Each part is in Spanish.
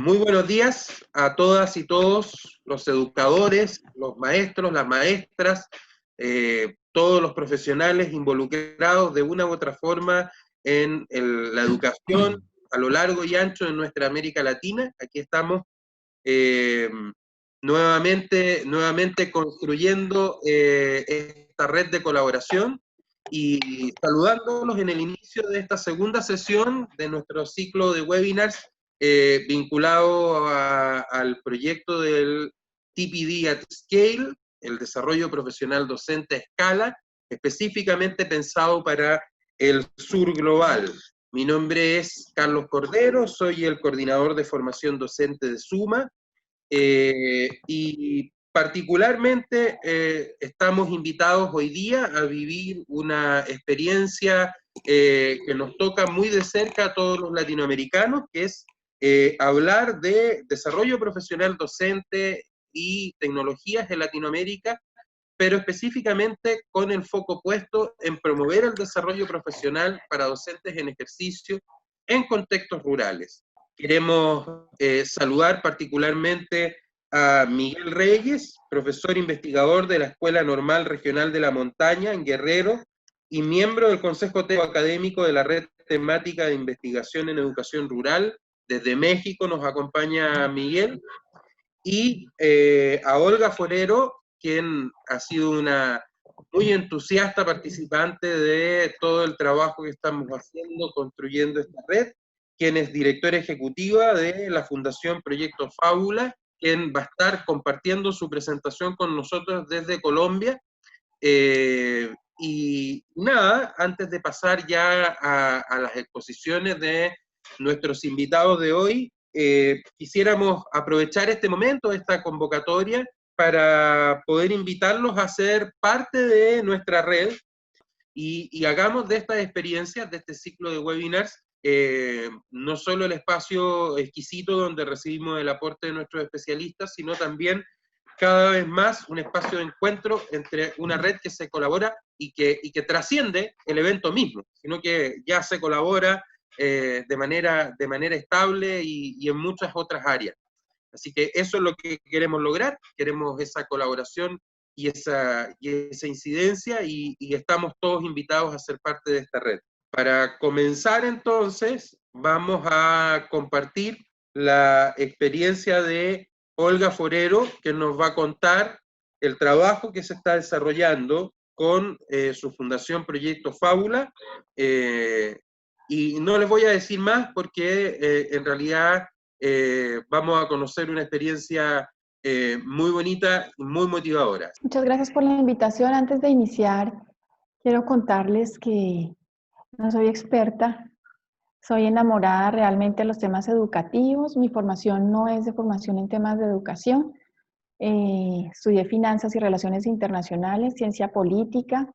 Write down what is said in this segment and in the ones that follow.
Muy buenos días a todas y todos los educadores, los maestros, las maestras, todos los profesionales involucrados de una u otra forma en la educación a lo largo y ancho de nuestra América Latina. Aquí estamos nuevamente construyendo esta red de colaboración y saludándolos en el inicio de esta segunda sesión de nuestro ciclo de webinars vinculado al proyecto del TPD at Scale, el desarrollo profesional docente a escala, específicamente pensado para el sur global. Mi nombre es Carlos Cordero, soy el coordinador de formación docente de SUMA, y particularmente estamos invitados hoy día a vivir una experiencia que nos toca muy de cerca a todos los latinoamericanos, que es hablar de desarrollo profesional docente y tecnologías en Latinoamérica, pero específicamente con el foco puesto en promover el desarrollo profesional para docentes en ejercicio en contextos rurales. Queremos saludar particularmente a Miguel Reyes, profesor investigador de la Escuela Normal Regional de la Montaña en Guerrero y miembro del Consejo Técnico Académico de la Red Temática de Investigación en Educación Rural. Desde México nos acompaña Miguel. Y a Olga Forero, quien ha sido una muy entusiasta participante de todo el trabajo que estamos haciendo, construyendo esta red, quien es directora ejecutiva de la Fundación Proyecto Fábula, quien va a estar compartiendo su presentación con nosotros desde Colombia. Y nada, antes de pasar ya a las exposiciones de nuestros invitados de hoy, quisiéramos aprovechar este momento, esta convocatoria, para poder invitarlos a ser parte de nuestra red y hagamos de estas experiencias, de este ciclo de webinars, no solo el espacio exquisito donde recibimos el aporte de nuestros especialistas, sino también cada vez más un espacio de encuentro entre una red que se colabora y que trasciende el evento mismo, sino que ya se colabora de manera estable y en muchas otras áreas. Así que eso es lo que queremos lograr, queremos esa colaboración y esa incidencia y estamos todos invitados a ser parte de esta red. Para comenzar entonces, vamos a compartir la experiencia de Olga Forero, que nos va a contar el trabajo que se está desarrollando con su fundación Proyecto Fábula. Y no les voy a decir más porque en realidad vamos a conocer una experiencia muy bonita y muy motivadora. Muchas gracias por la invitación. Antes de iniciar, quiero contarles que no soy experta, soy enamorada realmente de los temas educativos. Mi formación no es de formación en temas de educación. Estudié finanzas y relaciones internacionales, ciencia política,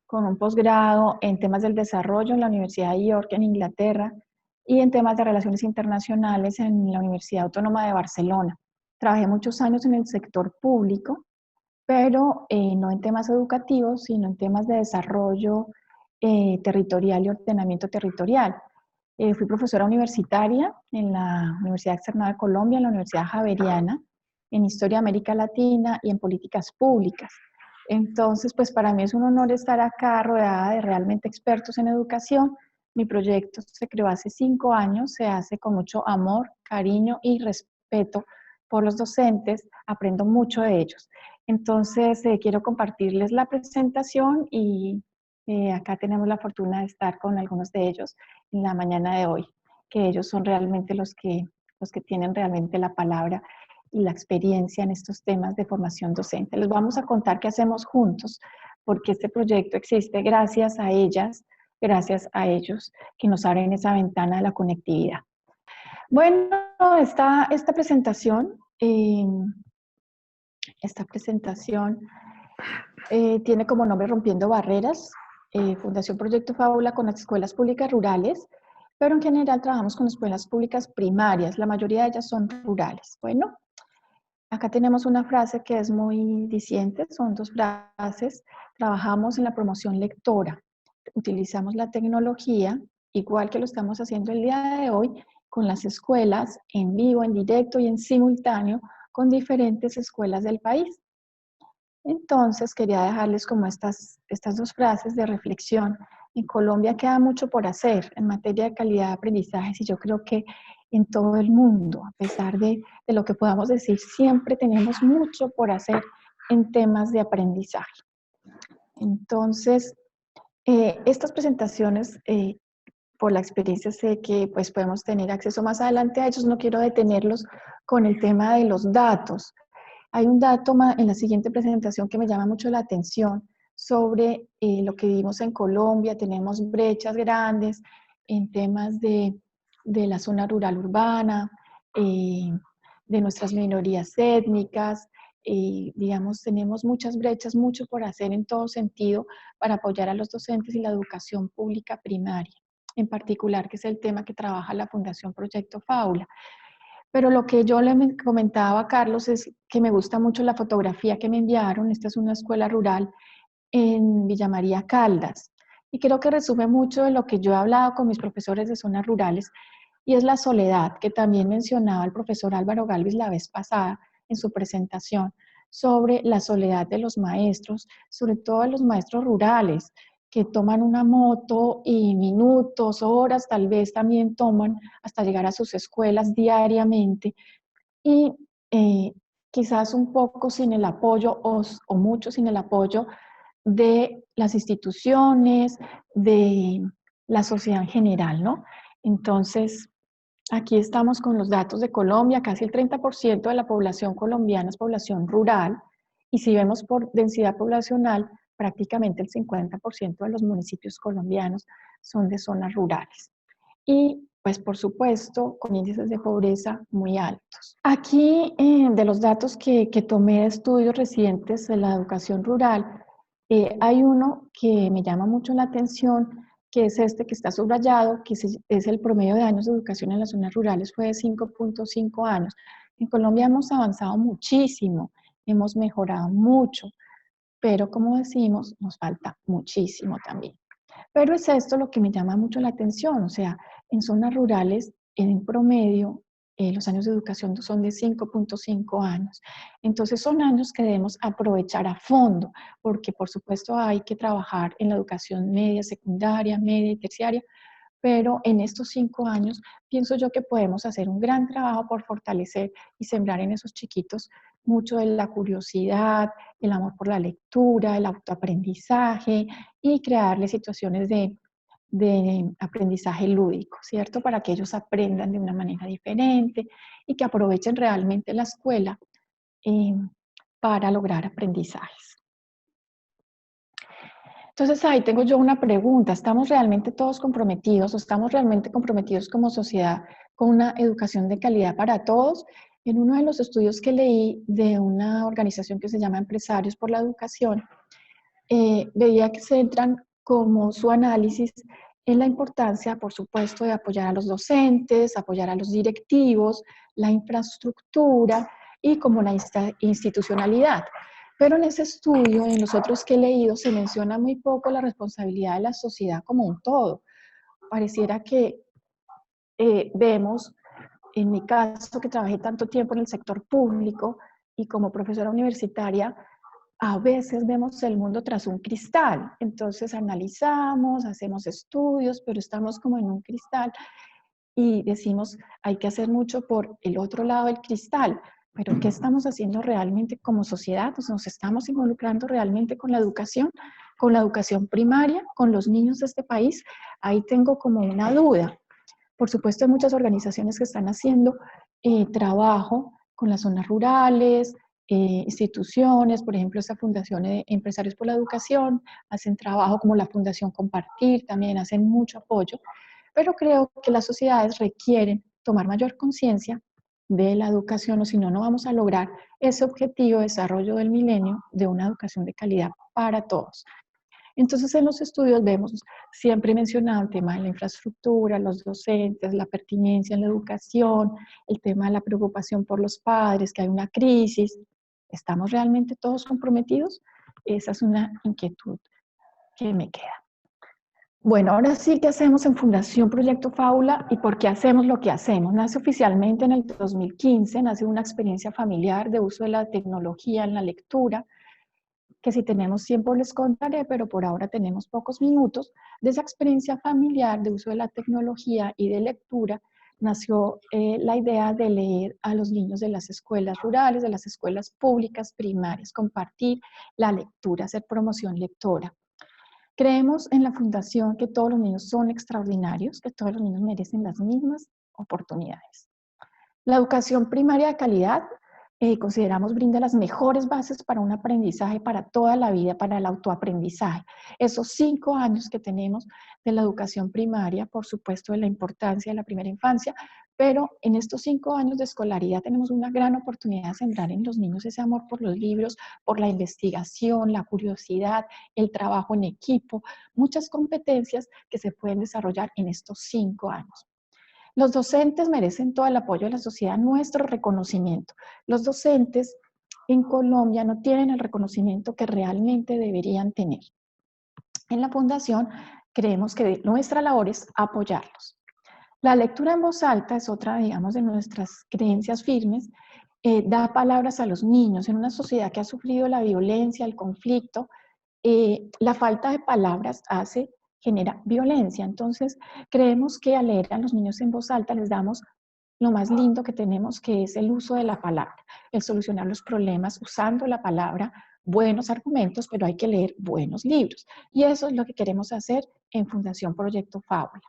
con un posgrado en temas del desarrollo en la Universidad de York en Inglaterra y en temas de relaciones internacionales en la Universidad Autónoma de Barcelona. Trabajé muchos años en el sector público, pero no en temas educativos, sino en temas de desarrollo territorial y ordenamiento territorial. Fui profesora universitaria en la Universidad Externada de Colombia, en la Universidad Javeriana, en Historia de América Latina y en Políticas Públicas. Entonces, pues para mí es un honor estar acá rodeada de realmente expertos en educación. Mi proyecto se creó hace 5 años, se hace con mucho amor, cariño y respeto por los docentes, aprendo mucho de ellos. Entonces, quiero compartirles la presentación y acá tenemos la fortuna de estar con algunos de ellos en la mañana de hoy, que ellos son realmente los que tienen realmente la palabra y la experiencia en estos temas de formación docente. Les vamos a contar qué hacemos juntos, porque este proyecto existe gracias a ellas, gracias a ellos, que nos abren esa ventana de la conectividad. Bueno, esta presentación tiene como nombre Rompiendo Barreras, Fundación Proyecto Fábula con las escuelas públicas rurales, pero en general trabajamos con escuelas públicas primarias, la mayoría de ellas son rurales. Bueno, acá tenemos una frase que es muy diciente, son 2 frases. Trabajamos en la promoción lectora, utilizamos la tecnología, igual que lo estamos haciendo el día de hoy, con las escuelas en vivo, en directo y en simultáneo con diferentes escuelas del país. Entonces, quería dejarles como estas dos frases de reflexión. En Colombia queda mucho por hacer en materia de calidad de aprendizaje y yo creo que en todo el mundo, a pesar de lo que podamos decir, siempre tenemos mucho por hacer en temas de aprendizaje. Entonces, estas presentaciones, por la experiencia sé que pues podemos tener acceso más adelante a ellos, no quiero detenerlos con el tema de los datos. Hay un dato en la siguiente presentación que me llama mucho la atención sobre lo que vivimos en Colombia. Tenemos brechas grandes en temas de la zona rural urbana, de nuestras minorías étnicas. Digamos, tenemos muchas brechas, mucho por hacer en todo sentido para apoyar a los docentes y la educación pública primaria, en particular, que es el tema que trabaja la Fundación Proyecto Fábula. Pero lo que yo le comentaba a Carlos es que me gusta mucho la fotografía que me enviaron. Esta es una escuela rural en Villa María Caldas. Y creo que resume mucho de lo que yo he hablado con mis profesores de zonas rurales, y es la soledad, que también mencionaba el profesor Álvaro Galvis la vez pasada en su presentación, sobre la soledad de los maestros, sobre todo de los maestros rurales, que toman una moto y minutos, horas tal vez también toman hasta llegar a sus escuelas diariamente y quizás un poco sin el apoyo o mucho sin el apoyo de las instituciones, de la sociedad en general, ¿no? Entonces, aquí estamos con los datos de Colombia. Casi el 30% de la población colombiana es población rural, y si vemos por densidad poblacional, prácticamente el 50% de los municipios colombianos son de zonas rurales. Y pues por supuesto con índices de pobreza muy altos. Aquí de los datos que tomé de estudios recientes de la educación rural, hay uno que me llama mucho la atención, que es este que está subrayado, que es el promedio de años de educación en las zonas rurales, fue de 5.5 años. En Colombia hemos avanzado muchísimo, hemos mejorado mucho, pero como decimos, nos falta muchísimo también. Pero es esto lo que me llama mucho la atención, o sea, en zonas rurales, en promedio, los años de educación son de 5.5 años. Entonces son años que debemos aprovechar a fondo, porque por supuesto hay que trabajar en la educación media, secundaria, media y terciaria, pero en estos 5 años pienso yo que podemos hacer un gran trabajo por fortalecer y sembrar en esos chiquitos mucho de la curiosidad, el amor por la lectura, el autoaprendizaje y crearles situaciones de aprendizaje lúdico, ¿cierto? Para que ellos aprendan de una manera diferente y que aprovechen realmente la escuela eh, para lograr aprendizajes. Entonces ahí tengo yo una pregunta, ¿estamos realmente todos comprometidos o estamos realmente comprometidos como sociedad con una educación de calidad para todos? En uno de los estudios que leí de una organización que se llama Empresarios por la Educación, veía que centran como su análisis en la importancia, por supuesto, de apoyar a los docentes, apoyar a los directivos, la infraestructura y como la institucionalidad. Pero en ese estudio, en los otros que he leído, se menciona muy poco la responsabilidad de la sociedad como un todo. Pareciera que vemos, en mi caso, que trabajé tanto tiempo en el sector público y como profesora universitaria, a veces vemos el mundo tras un cristal. Entonces analizamos, hacemos estudios, pero estamos como en un cristal y decimos, hay que hacer mucho por el otro lado del cristal. Pero ¿qué estamos haciendo realmente como sociedad? Pues nos estamos involucrando realmente con la educación primaria, con los niños de este país. Ahí tengo como una duda. Por supuesto, hay muchas organizaciones que están haciendo trabajo con las zonas rurales, instituciones, por ejemplo, esta Fundación de Empresarios por la Educación, hacen trabajo como la Fundación Compartir, también hacen mucho apoyo, pero creo que las sociedades requieren tomar mayor conciencia de la educación, o si no, no vamos a lograr ese objetivo de desarrollo del milenio de una educación de calidad para todos. Entonces, en los estudios vemos siempre mencionado el tema de la infraestructura, los docentes, la pertinencia en la educación, el tema de la preocupación por los padres, que hay una crisis. ¿Estamos realmente todos comprometidos? Esa es una inquietud que me queda. Bueno, ahora sí, ¿qué hacemos en Fundación Proyecto Fábula y por qué hacemos lo que hacemos? Nace oficialmente en el 2015, nace una experiencia familiar de uso de la tecnología en la lectura, que si tenemos tiempo les contaré, pero por ahora tenemos pocos minutos. De esa experiencia familiar de uso de la tecnología y de lectura, nació la idea de leer a los niños de las escuelas rurales, de las escuelas públicas primarias, compartir la lectura, hacer promoción lectora. Creemos en la Fundación que todos los niños son extraordinarios, que todos los niños merecen las mismas oportunidades. La educación primaria de calidad consideramos brinda las mejores bases para un aprendizaje para toda la vida, para el autoaprendizaje. Esos 5 años que tenemos de la educación primaria, por supuesto, de la importancia de la primera infancia, pero en estos 5 años de escolaridad tenemos una gran oportunidad de sembrar en los niños ese amor por los libros, por la investigación, la curiosidad, el trabajo en equipo, muchas competencias que se pueden desarrollar en estos 5 años. Los docentes merecen todo el apoyo de la sociedad, nuestro reconocimiento. Los docentes en Colombia no tienen el reconocimiento que realmente deberían tener. En la Fundación creemos que nuestra labor es apoyarlos. La lectura en voz alta es otra, digamos, de nuestras creencias firmes. Da palabras a los niños en una sociedad que ha sufrido la violencia, el conflicto. La falta de palabras genera violencia. Entonces, creemos que al leer a los niños en voz alta les damos lo más lindo que tenemos, que es el uso de la palabra, el solucionar los problemas usando la palabra, buenos argumentos, pero hay que leer buenos libros. Y eso es lo que queremos hacer en Fundación Proyecto Fábula.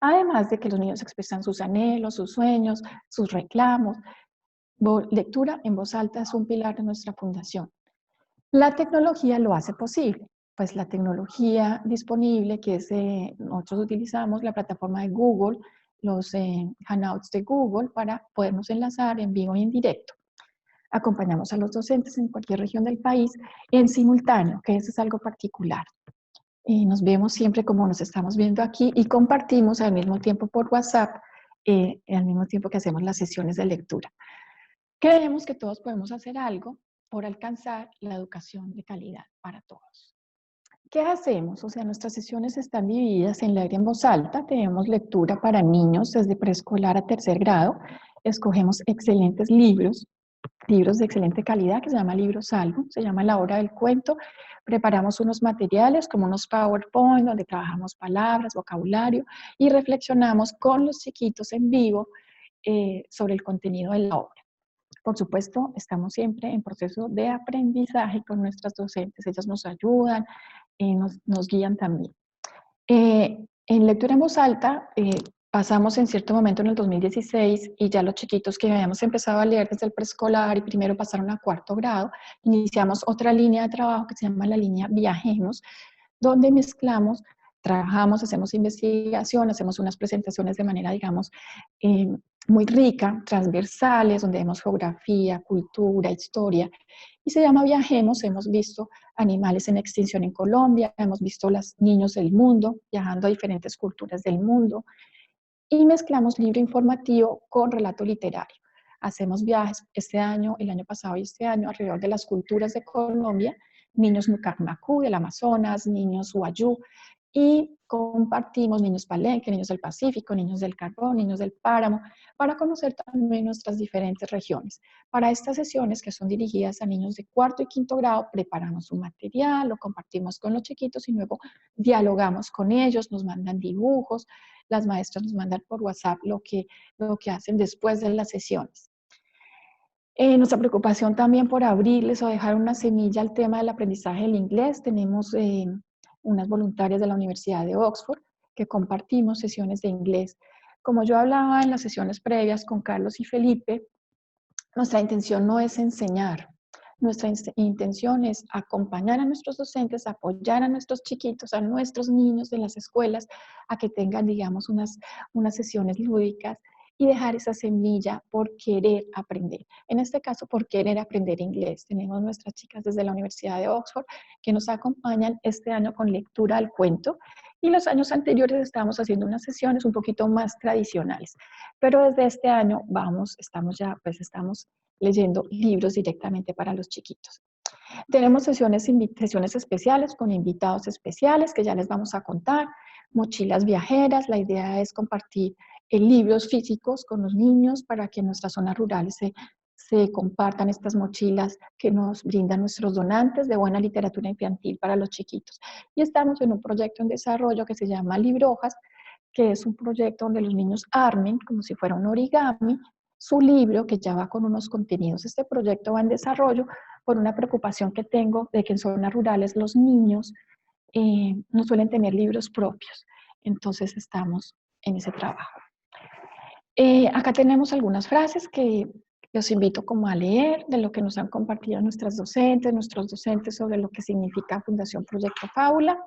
Además de que los niños expresan sus anhelos, sus sueños, sus reclamos. Lectura en voz alta es un pilar de nuestra fundación. La tecnología lo hace posible, pues la tecnología disponible que es, nosotros utilizamos la plataforma de Google, los Hangouts de Google para podernos enlazar en vivo y en directo. Acompañamos a los docentes en cualquier región del país en simultáneo, que eso es algo particular. Nos vemos siempre como nos estamos viendo aquí y compartimos al mismo tiempo por WhatsApp, al mismo tiempo que hacemos las sesiones de lectura. Creemos que todos podemos hacer algo por alcanzar la educación de calidad para todos. ¿Qué hacemos? O sea, nuestras sesiones están divididas en leer en voz alta, tenemos lectura para niños desde preescolar a 3er grado, escogemos excelentes libros de excelente calidad que se llama Libro Salvo, se llama La Hora del Cuento, preparamos unos materiales como unos PowerPoint donde trabajamos palabras, vocabulario y reflexionamos con los chiquitos en vivo sobre el contenido de la obra. Por supuesto, estamos siempre en proceso de aprendizaje con nuestras docentes, ellas nos ayudan, nos guían también. En lectura en voz alta, pasamos en cierto momento en el 2016 y ya los chiquitos que habíamos empezado a leer desde el preescolar y primero pasaron a 4º grado, iniciamos otra línea de trabajo que se llama la línea Viajemos, donde mezclamos, trabajamos, hacemos investigación, hacemos unas presentaciones de manera, digamos, muy rica, transversales, donde vemos geografía, cultura, historia, y se llama Viajemos. Hemos visto animales en extinción en Colombia, hemos visto los niños del mundo, viajando a diferentes culturas del mundo, y mezclamos libro informativo con relato literario. Hacemos viajes este año, el año pasado y este año alrededor de las culturas de Colombia, niños Nucacmacú del Amazonas, niños Wayuu, y compartimos niños Palenque, niños del Pacífico, niños del Carbón, niños del Páramo, para conocer también nuestras diferentes regiones. Para estas sesiones que son dirigidas a niños de 4º y 5º grado, preparamos un material, lo compartimos con los chiquitos y luego dialogamos con ellos, nos mandan dibujos, las maestras nos mandan por WhatsApp lo que hacen después de las sesiones. Nuestra preocupación también por abrirles o dejar una semilla al tema del aprendizaje del inglés. Tenemos unas voluntarias de la Universidad de Oxford que compartimos sesiones de inglés. Como yo hablaba en las sesiones previas con Carlos y Felipe, nuestra intención no es enseñar. Nuestra intención es acompañar a nuestros docentes, apoyar a nuestros chiquitos, a nuestros niños de las escuelas, a que tengan, digamos, unas sesiones lúdicas y dejar esa semilla por querer aprender. En este caso, por querer aprender inglés. Tenemos nuestras chicas desde la Universidad de Oxford que nos acompañan este año con lectura al cuento, y los años anteriores estábamos haciendo unas sesiones un poquito más tradicionales. Pero desde este año estamos leyendo libros directamente para los chiquitos. Tenemos sesiones especiales con invitados especiales que ya les vamos a contar. mochilas viajeras. La idea es compartir libros físicos con los niños para que en nuestras zonas rurales se compartan estas mochilas que nos brindan nuestros donantes de buena literatura infantil para los chiquitos. Y estamos en un proyecto en desarrollo que se llama Librojas, que es un proyecto donde los niños armen, como si fuera un origami, su libro que ya va con unos contenidos. Este proyecto va en desarrollo por una preocupación que tengo de que en zonas rurales los niños no suelen tener libros propios. Entonces estamos en ese trabajo. Acá tenemos algunas frases que los invito como a leer de lo que nos han compartido nuestros docentes sobre lo que significa Fundación Proyecto Fábula.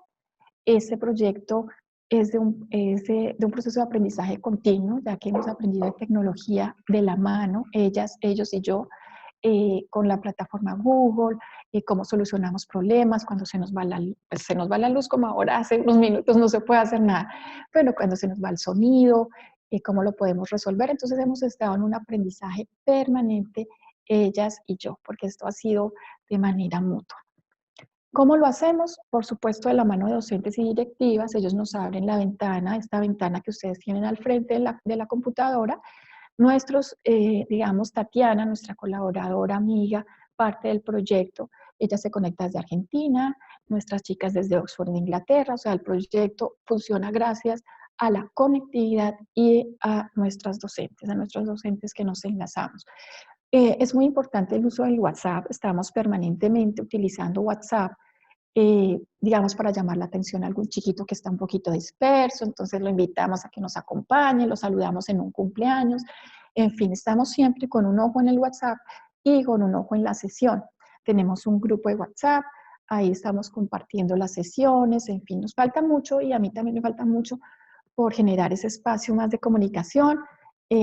Este proyecto es de un proceso de aprendizaje continuo, ya que hemos aprendido de tecnología de la mano, ellas, ellos y yo, con la plataforma Google, cómo solucionamos problemas cuando pues se nos va la luz, como ahora hace unos minutos no se puede hacer nada, pero cuando se nos va el sonido, cómo lo podemos resolver. Entonces hemos estado en un aprendizaje permanente, ellas y yo, porque esto ha sido de manera mutua. ¿Cómo lo hacemos? Por supuesto, de la mano de docentes y directivas. Ellos nos abren la ventana, esta ventana que ustedes tienen al frente de la computadora. Digamos, Tatiana, nuestra colaboradora, amiga, parte del proyecto, ella se conecta desde Argentina, nuestras chicas desde Oxford, de Inglaterra. O sea, el proyecto funciona gracias a la conectividad y a nuestros docentes que nos enlazamos. Es muy importante el uso del WhatsApp. Estamos permanentemente utilizando WhatsApp, digamos, para llamar la atención a algún chiquito que está un poquito disperso. Entonces lo invitamos a que nos acompañe, lo saludamos en un cumpleaños. En fin, estamos siempre con un ojo en el WhatsApp y con un ojo en la sesión. Tenemos un grupo de WhatsApp, ahí estamos compartiendo las sesiones. En fin, nos falta mucho, y a mí también me falta mucho, por generar ese espacio más de comunicación.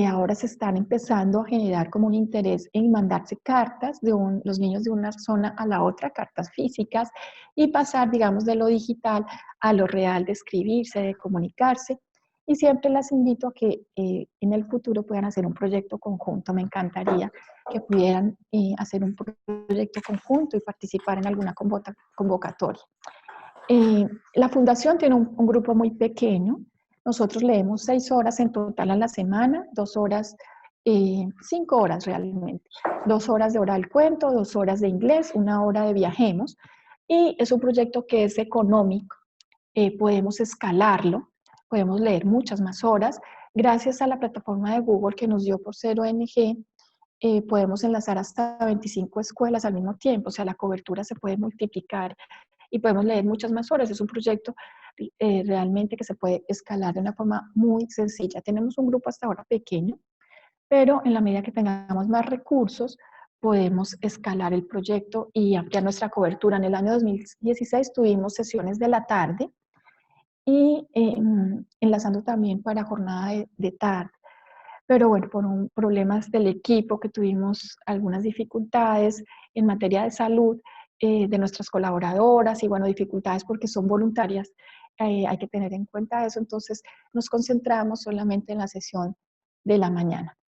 Ahora se están empezando a generar como un interés en mandarse cartas de los niños de una zona a la otra, cartas físicas, y pasar, digamos, de lo digital a lo real, de escribirse, de comunicarse. Y siempre las invito a que en el futuro puedan hacer un proyecto conjunto. Me encantaría que pudieran hacer un proyecto conjunto y participar en alguna convocatoria. La fundación tiene un grupo muy pequeño. Nosotros leemos 6 horas en total a la semana, 2 horas, 5 horas realmente. 2 horas de oral cuento, 2 horas de inglés, 1 hora de viajemos. Y es un proyecto que es económico, podemos escalarlo, podemos leer muchas más horas. Gracias a la plataforma de Google que nos dio por ser ONG, podemos enlazar hasta 25 escuelas al mismo tiempo, o sea, la cobertura se puede multiplicar y podemos leer muchas más horas. Es un proyecto realmente que se puede escalar de una forma muy sencilla. Tenemos un grupo hasta ahora pequeño, pero en la medida que tengamos más recursos, podemos escalar el proyecto y ampliar nuestra cobertura. En el año 2016 tuvimos sesiones de la tarde y enlazando también para jornada de tarde. Pero bueno, por problemas del equipo, que tuvimos algunas dificultades en materia de salud de nuestras colaboradoras, y bueno, dificultades porque son voluntarias, hay que tener en cuenta eso. Entonces nos concentramos solamente en la sesión de la mañana.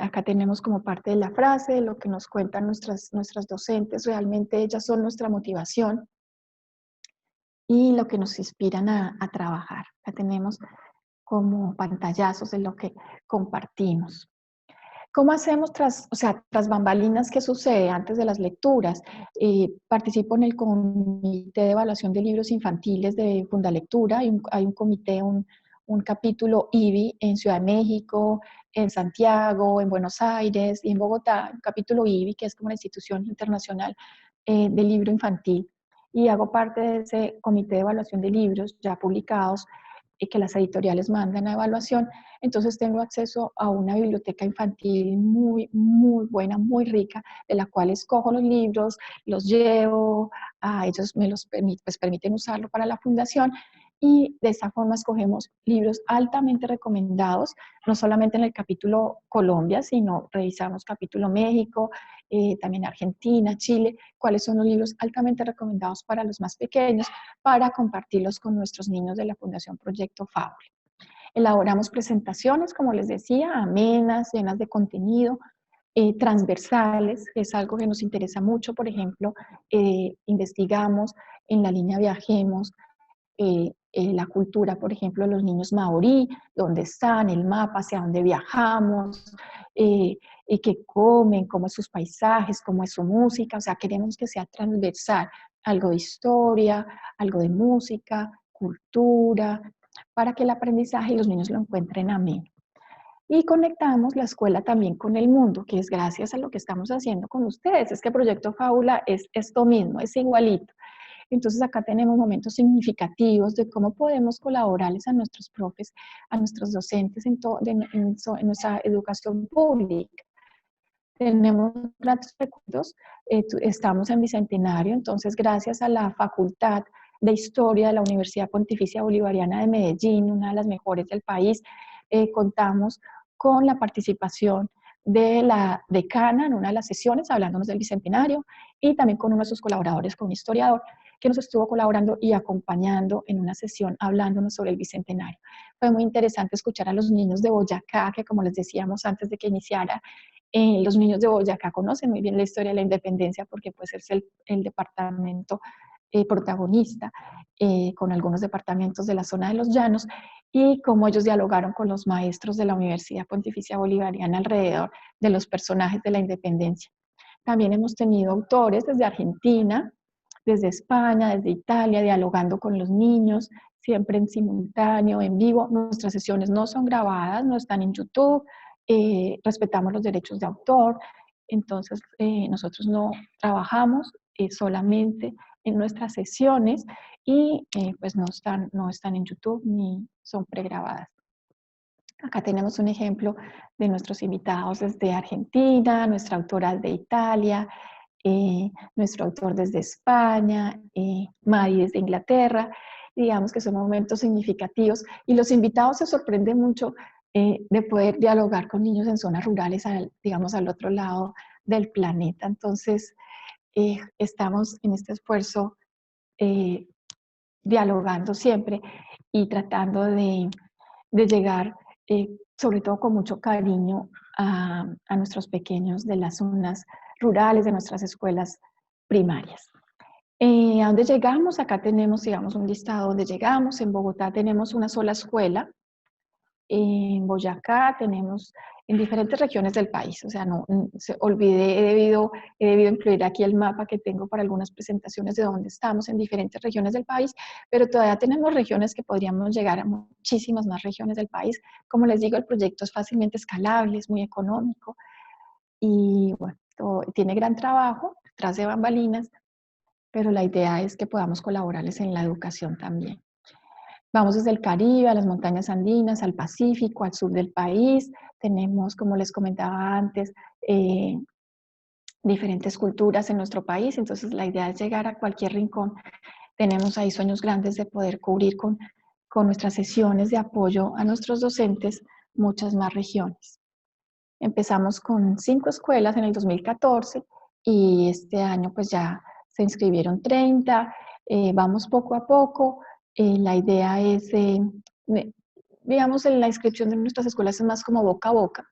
Acá tenemos como parte de la frase lo que nos cuentan nuestras docentes. Realmente ellas son nuestra motivación y lo que nos inspiran a trabajar. Acá tenemos como pantallazos de lo que compartimos. ¿Cómo hacemos tras bambalinas? ¿Qué sucede antes de las lecturas? Participo en el comité de evaluación de libros infantiles de Fundalectura. Hay un comité, un capítulo IBI en Ciudad de México, en Santiago, en Buenos Aires y en Bogotá. Un capítulo IBI, que es como una institución internacional de libro infantil. Y hago parte de ese comité de evaluación de libros ya publicados, que las editoriales mandan a evaluación. Entonces tengo acceso a una biblioteca infantil muy, muy buena, muy rica, de la cual escojo los libros, los llevo, a ellos me los permiten usarlo para la fundación, y de esta forma escogemos libros altamente recomendados, no solamente en el capítulo Colombia, sino revisamos capítulo México, también Argentina, Chile, cuáles son los libros altamente recomendados para los más pequeños, para compartirlos con nuestros niños de la Fundación Proyecto Fábula. Elaboramos presentaciones, como les decía, amenas, llenas de contenido, transversales, que es algo que nos interesa mucho. Por ejemplo, investigamos en la línea Viajemos la cultura, por ejemplo, de los niños maorí, dónde están, el mapa, hacia dónde viajamos, y qué comen, cómo es sus paisajes, cómo es su música. O sea, queremos que sea transversal, algo de historia, algo de música, cultura, para que el aprendizaje y los niños lo encuentren ameno. Y conectamos la escuela también con el mundo, que es gracias a lo que estamos haciendo con ustedes. Es que Proyecto Fábula es esto mismo, es igualito. Entonces acá tenemos momentos significativos de cómo podemos colaborarles a nuestros profes, a nuestros docentes en nuestra educación pública. Tenemos grandes recuerdos, estamos en Bicentenario, entonces gracias a la Facultad de Historia de la Universidad Pontificia Bolivariana de Medellín, una de las mejores del país, contamos con la participación de la decana en una de las sesiones hablándonos del Bicentenario y también con uno de sus colaboradores, con un historiador, que nos estuvo colaborando y acompañando en una sesión hablándonos sobre el Bicentenario. Fue muy interesante escuchar a los niños de Boyacá, que como les decíamos antes de que iniciara, los niños de Boyacá conocen muy bien la historia de la independencia porque pues es el departamento protagonista con algunos departamentos de la zona de los llanos y cómo ellos dialogaron con los maestros de la Universidad Pontificia Bolivariana alrededor de los personajes de la independencia. También hemos tenido autores desde Argentina, desde España, desde Italia, dialogando con los niños, siempre en simultáneo, en vivo. Nuestras sesiones no son grabadas, no están en YouTube, respetamos los derechos de autor, entonces nosotros no trabajamos solamente en nuestras sesiones y pues no están en YouTube ni son pregrabadas. Acá tenemos un ejemplo de nuestros invitados desde Argentina, nuestra autora de Italia, nuestro autor desde España, Mari desde Inglaterra. Digamos que son momentos significativos y los invitados se sorprenden mucho de poder dialogar con niños en zonas rurales, digamos, al otro lado del planeta. Entonces, estamos en este esfuerzo dialogando siempre y tratando de llegar, sobre todo con mucho cariño, a nuestros pequeños de las zonas rurales, de nuestras escuelas primarias. ¿A dónde llegamos? Acá tenemos, digamos, un listado donde llegamos. En Bogotá tenemos una sola escuela. En Boyacá tenemos en diferentes regiones del país, o sea, no se olvidé, he debido incluir aquí el mapa que tengo para algunas presentaciones de dónde estamos en diferentes regiones del país, pero todavía tenemos regiones que podríamos llegar a muchísimas más regiones del país. Como les digo, el proyecto es fácilmente escalable, es muy económico y bueno, tiene gran trabajo detrás de bambalinas, pero la idea es que podamos colaborarles en la educación también. Vamos desde el Caribe, a las montañas andinas, al Pacífico, al sur del país. Tenemos, como les comentaba antes, diferentes culturas en nuestro país, entonces la idea es llegar a cualquier rincón. Tenemos ahí sueños grandes de poder cubrir con nuestras sesiones de apoyo a nuestros docentes muchas más regiones. Empezamos con 5 escuelas en el 2014 y este año pues ya se inscribieron 30, vamos poco a poco. La idea es, digamos, la inscripción de nuestras escuelas es más como boca a boca.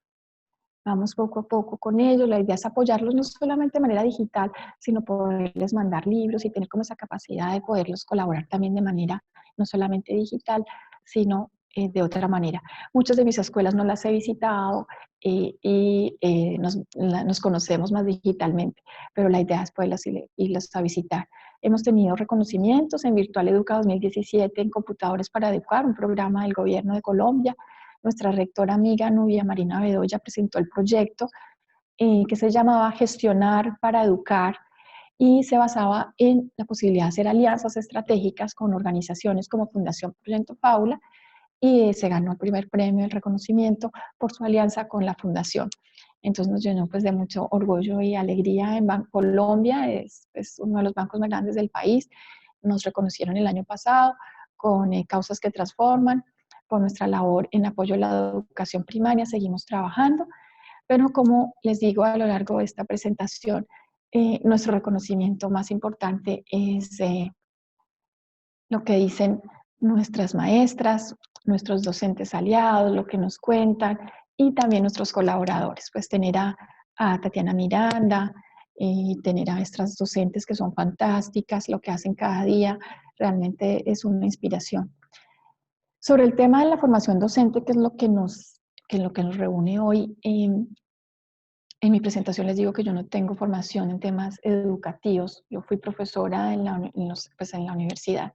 Vamos poco a poco con ellos. La idea es apoyarlos no solamente de manera digital, sino poderles mandar libros y tener como esa capacidad de poderlos colaborar también de manera no solamente digital, sino de otra manera. Muchas de mis escuelas no las he visitado y nos conocemos más digitalmente, pero la idea es poderlas irlas a visitar. Hemos tenido reconocimientos en Virtual Educa 2017 en Computadores para Educar, un programa del Gobierno de Colombia. Nuestra rectora amiga Nubia Marina Bedoya presentó el proyecto que se llamaba Gestionar para Educar y se basaba en la posibilidad de hacer alianzas estratégicas con organizaciones como Fundación Proyecto Fábula y se ganó el primer premio, el reconocimiento por su alianza con la Fundación. Entonces nos llenó pues de mucho orgullo y alegría. En Bancolombia es uno de los bancos más grandes del país. Nos reconocieron el año pasado con causas que transforman. Por nuestra labor en apoyo a la educación primaria seguimos trabajando, pero como les digo a lo largo de esta presentación, nuestro reconocimiento más importante es lo que dicen nuestras maestras, nuestros docentes aliados, lo que nos cuentan y también nuestros colaboradores, pues tener a Tatiana Miranda y tener a nuestras docentes que son fantásticas, lo que hacen cada día realmente es una inspiración. Sobre el tema de la formación docente, que es lo que nos reúne hoy, en mi presentación les digo que yo no tengo formación en temas educativos. Yo fui profesora en la universidad.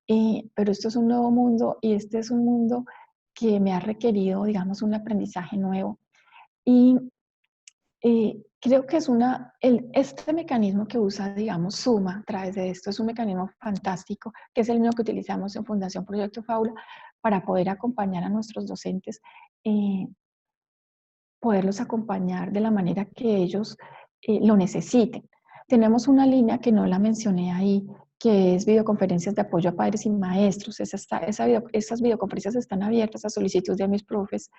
Pero esto es un nuevo mundo y este es un mundo que me ha requerido, digamos, un aprendizaje nuevo. Y creo que es este mecanismo que usa, digamos, Suma a través de esto es un mecanismo fantástico, que es el mismo que utilizamos en Fundación Proyecto Faula para poder acompañar a nuestros docentes, poderlos acompañar de la manera que ellos lo necesiten. Tenemos una línea que no la mencioné ahí, que es videoconferencias de apoyo a padres y maestros. Esas videoconferencias están abiertas a solicitud de mis profes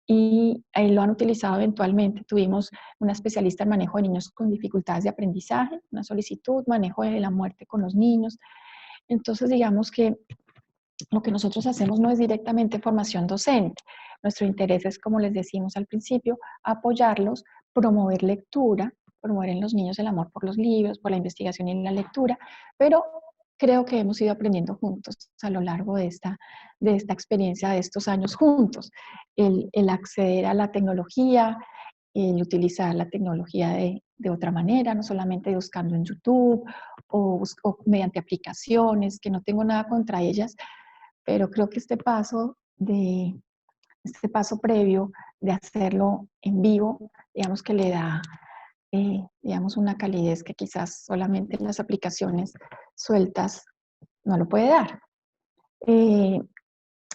y lo han utilizado eventualmente. Tuvimos una especialista en manejo de niños con dificultades de aprendizaje, una solicitud, manejo de la muerte con los niños. Entonces, digamos que lo que nosotros hacemos no es directamente formación docente. Nuestro interés es, como les decimos al principio, apoyarlos, promover lectura, promover en los niños el amor por los libros, por la investigación y la lectura, pero creo que hemos ido aprendiendo juntos a lo largo de esta experiencia, de estos años juntos. El acceder a la tecnología, el utilizar la tecnología de otra manera, no solamente buscando en YouTube o mediante aplicaciones, que no tengo nada contra ellas, pero creo que este paso previo de hacerlo en vivo, digamos que le da, digamos, una calidez que quizás solamente las aplicaciones sueltas no lo puede dar.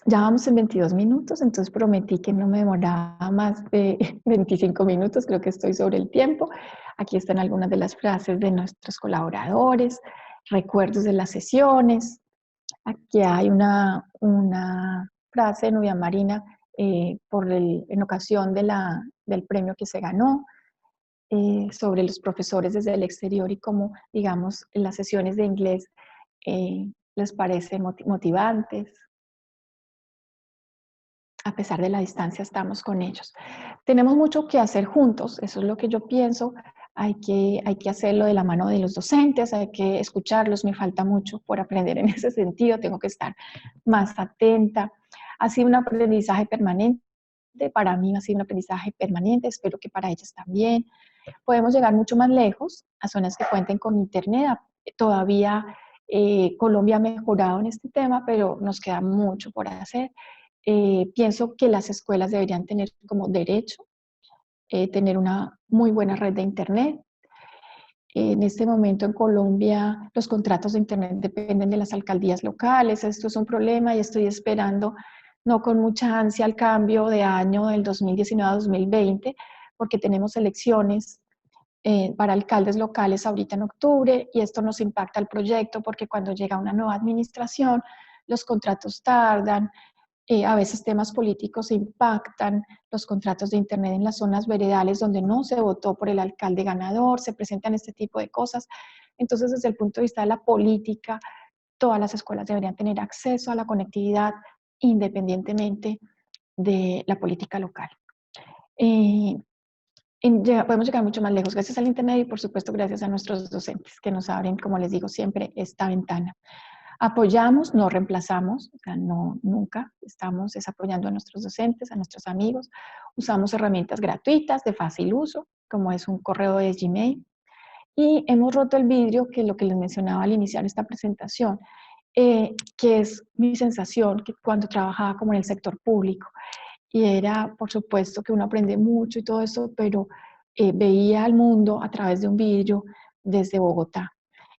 Ya vamos en 22 minutos, entonces prometí que no me demoraba más de 25 minutos, creo que estoy sobre el tiempo. Aquí están algunas de las frases de nuestros colaboradores, recuerdos de las sesiones. Aquí hay una frase de Nubia Marina en ocasión del premio que se ganó, sobre los profesores desde el exterior y cómo, digamos, las sesiones de inglés les parece motivantes. A pesar de la distancia, estamos con ellos. Tenemos mucho que hacer juntos, eso es lo que yo pienso. Hay que hacerlo de la mano de los docentes, hay que escucharlos, me falta mucho por aprender en ese sentido, tengo que estar más atenta. Ha sido un aprendizaje permanente, para mí ha sido un aprendizaje permanente, espero que para ellas también. Podemos llegar mucho más lejos, a zonas que cuenten con internet. Todavía Colombia ha mejorado en este tema, pero nos queda mucho por hacer. Pienso que las escuelas deberían tener como derecho tener una muy buena red de internet. En este momento en Colombia los contratos de internet dependen de las alcaldías locales. Esto es un problema y estoy esperando, no con mucha ansia, el cambio de año del 2019 a 2020, porque tenemos elecciones para alcaldes locales ahorita en octubre y esto nos impacta el proyecto porque cuando llega una nueva administración los contratos tardan. A veces temas políticos impactan los contratos de internet en las zonas veredales donde no se votó por el alcalde ganador, se presentan este tipo de cosas. Entonces, desde el punto de vista de la política, todas las escuelas deberían tener acceso a la conectividad independientemente de la política local. Podemos llegar mucho más lejos gracias al internet y, por supuesto, gracias a nuestros docentes que nos abren, como les digo siempre, esta ventana. Apoyamos, no reemplazamos, o sea, no, nunca estamos apoyando a nuestros docentes, a nuestros amigos. Usamos herramientas gratuitas de fácil uso, como es un correo de Gmail. Y hemos roto el vidrio, que es lo que les mencionaba al iniciar esta presentación, que es mi sensación que cuando trabajaba como en el sector público. Y era, por supuesto, que uno aprende mucho y todo eso, pero veía al mundo a través de un vidrio desde Bogotá.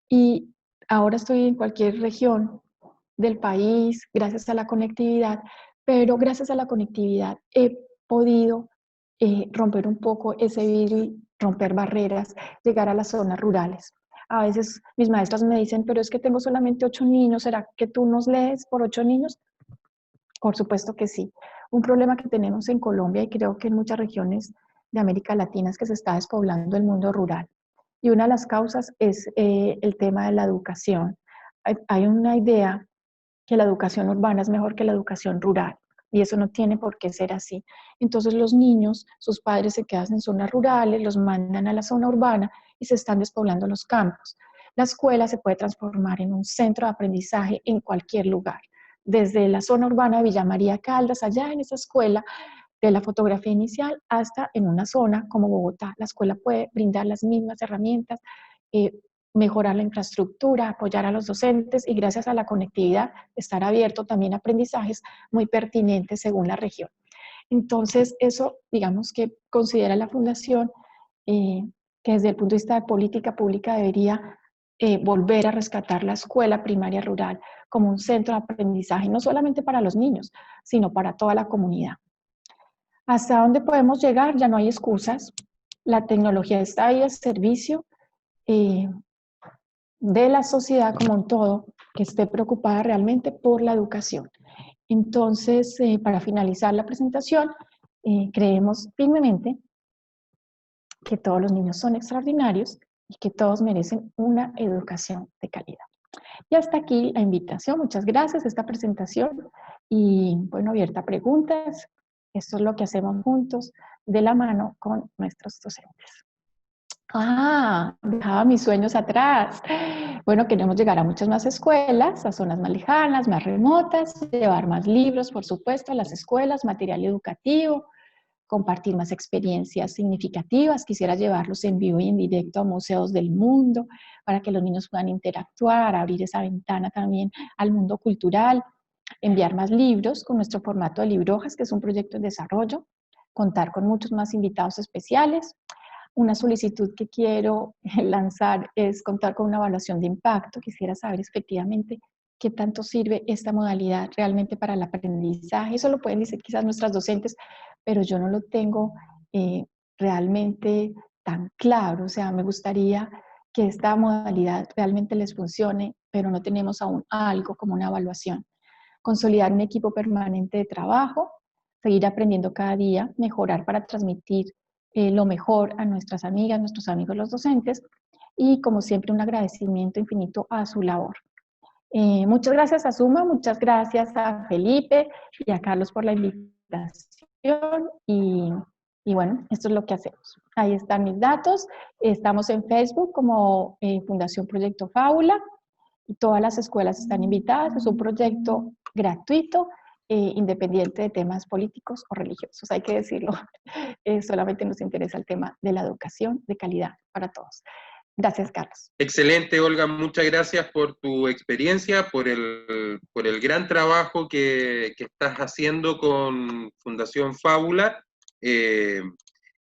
Y ahora estoy en cualquier región del país gracias a la conectividad, pero gracias a la conectividad he podido romper un poco ese vidrio y romper barreras, llegar a las zonas rurales. A veces mis maestras me dicen, pero es que tengo solamente 8 niños, ¿será que tú nos lees por 8 niños? Por supuesto que sí. Un problema que tenemos en Colombia y creo que en muchas regiones de América Latina es que se está despoblando el mundo rural. Y una de las causas es el tema de la educación. Hay una idea que la educación urbana es mejor que la educación rural y eso no tiene por qué ser así. Entonces los niños, sus padres se quedan en zonas rurales, los mandan a la zona urbana y se están despoblando los campos. La escuela se puede transformar en un centro de aprendizaje en cualquier lugar. desde la zona urbana de Villa María Caldas, allá en esa escuela de la fotografía inicial, hasta en una zona como Bogotá. La escuela puede brindar las mismas herramientas, eh, mejorar la infraestructura, apoyar a los docentes y gracias a la conectividad estar abierto también a aprendizajes muy pertinentes según la región. Entonces, eso, digamos que considera la Fundación que desde el punto de vista de política pública debería volver a rescatar la escuela primaria rural como un centro de aprendizaje, no solamente para los niños, sino para toda la comunidad. ¿Hasta dónde podemos llegar? Ya no hay excusas. La tecnología está ahí al servicio eh, de la sociedad como un todo, que esté preocupada realmente por la educación. Entonces, para finalizar la presentación, creemos firmemente que todos los niños son extraordinarios y que todos merecen una educación de calidad. Y hasta aquí la invitación. Muchas gracias esta presentación y bueno, abierta a preguntas. Esto es lo que hacemos juntos de la mano con nuestros docentes. Dejaba mis sueños atrás. Bueno, queremos llegar a muchas más escuelas, a zonas más lejanas, más remotas, llevar más libros, por supuesto, a las escuelas, material educativo, compartir más experiencias significativas. Quisiera llevarlos en vivo y en directo a museos del mundo para que los niños puedan interactuar, abrir esa ventana también al mundo cultural, enviar más libros con nuestro formato de librojas, que es un proyecto en desarrollo, contar con muchos más invitados especiales. Una solicitud que quiero lanzar es contar con una evaluación de impacto. Quisiera saber efectivamente qué tanto sirve esta modalidad realmente para el aprendizaje. Eso lo pueden decir quizás nuestras docentes, pero yo no lo tengo realmente tan claro. O sea, me gustaría que esta modalidad realmente les funcione, pero no tenemos aún algo como una evaluación. Consolidar un equipo permanente de trabajo, seguir aprendiendo cada día, mejorar para transmitir lo mejor a nuestras amigas, nuestros amigos, los docentes, y como siempre un agradecimiento infinito a su labor. Muchas gracias a Suma, muchas gracias a Felipe y a Carlos por la invitación y bueno, esto es lo que hacemos. Ahí están mis datos, estamos en Facebook como Fundación Proyecto Fábula y todas las escuelas están invitadas, es un proyecto gratuito, independiente de temas políticos o religiosos, hay que decirlo. Solamente nos interesa el tema de la educación de calidad para todos. Gracias, Carlos. Excelente, Olga, muchas gracias por tu experiencia, por el gran trabajo que estás haciendo con Fundación Fábula.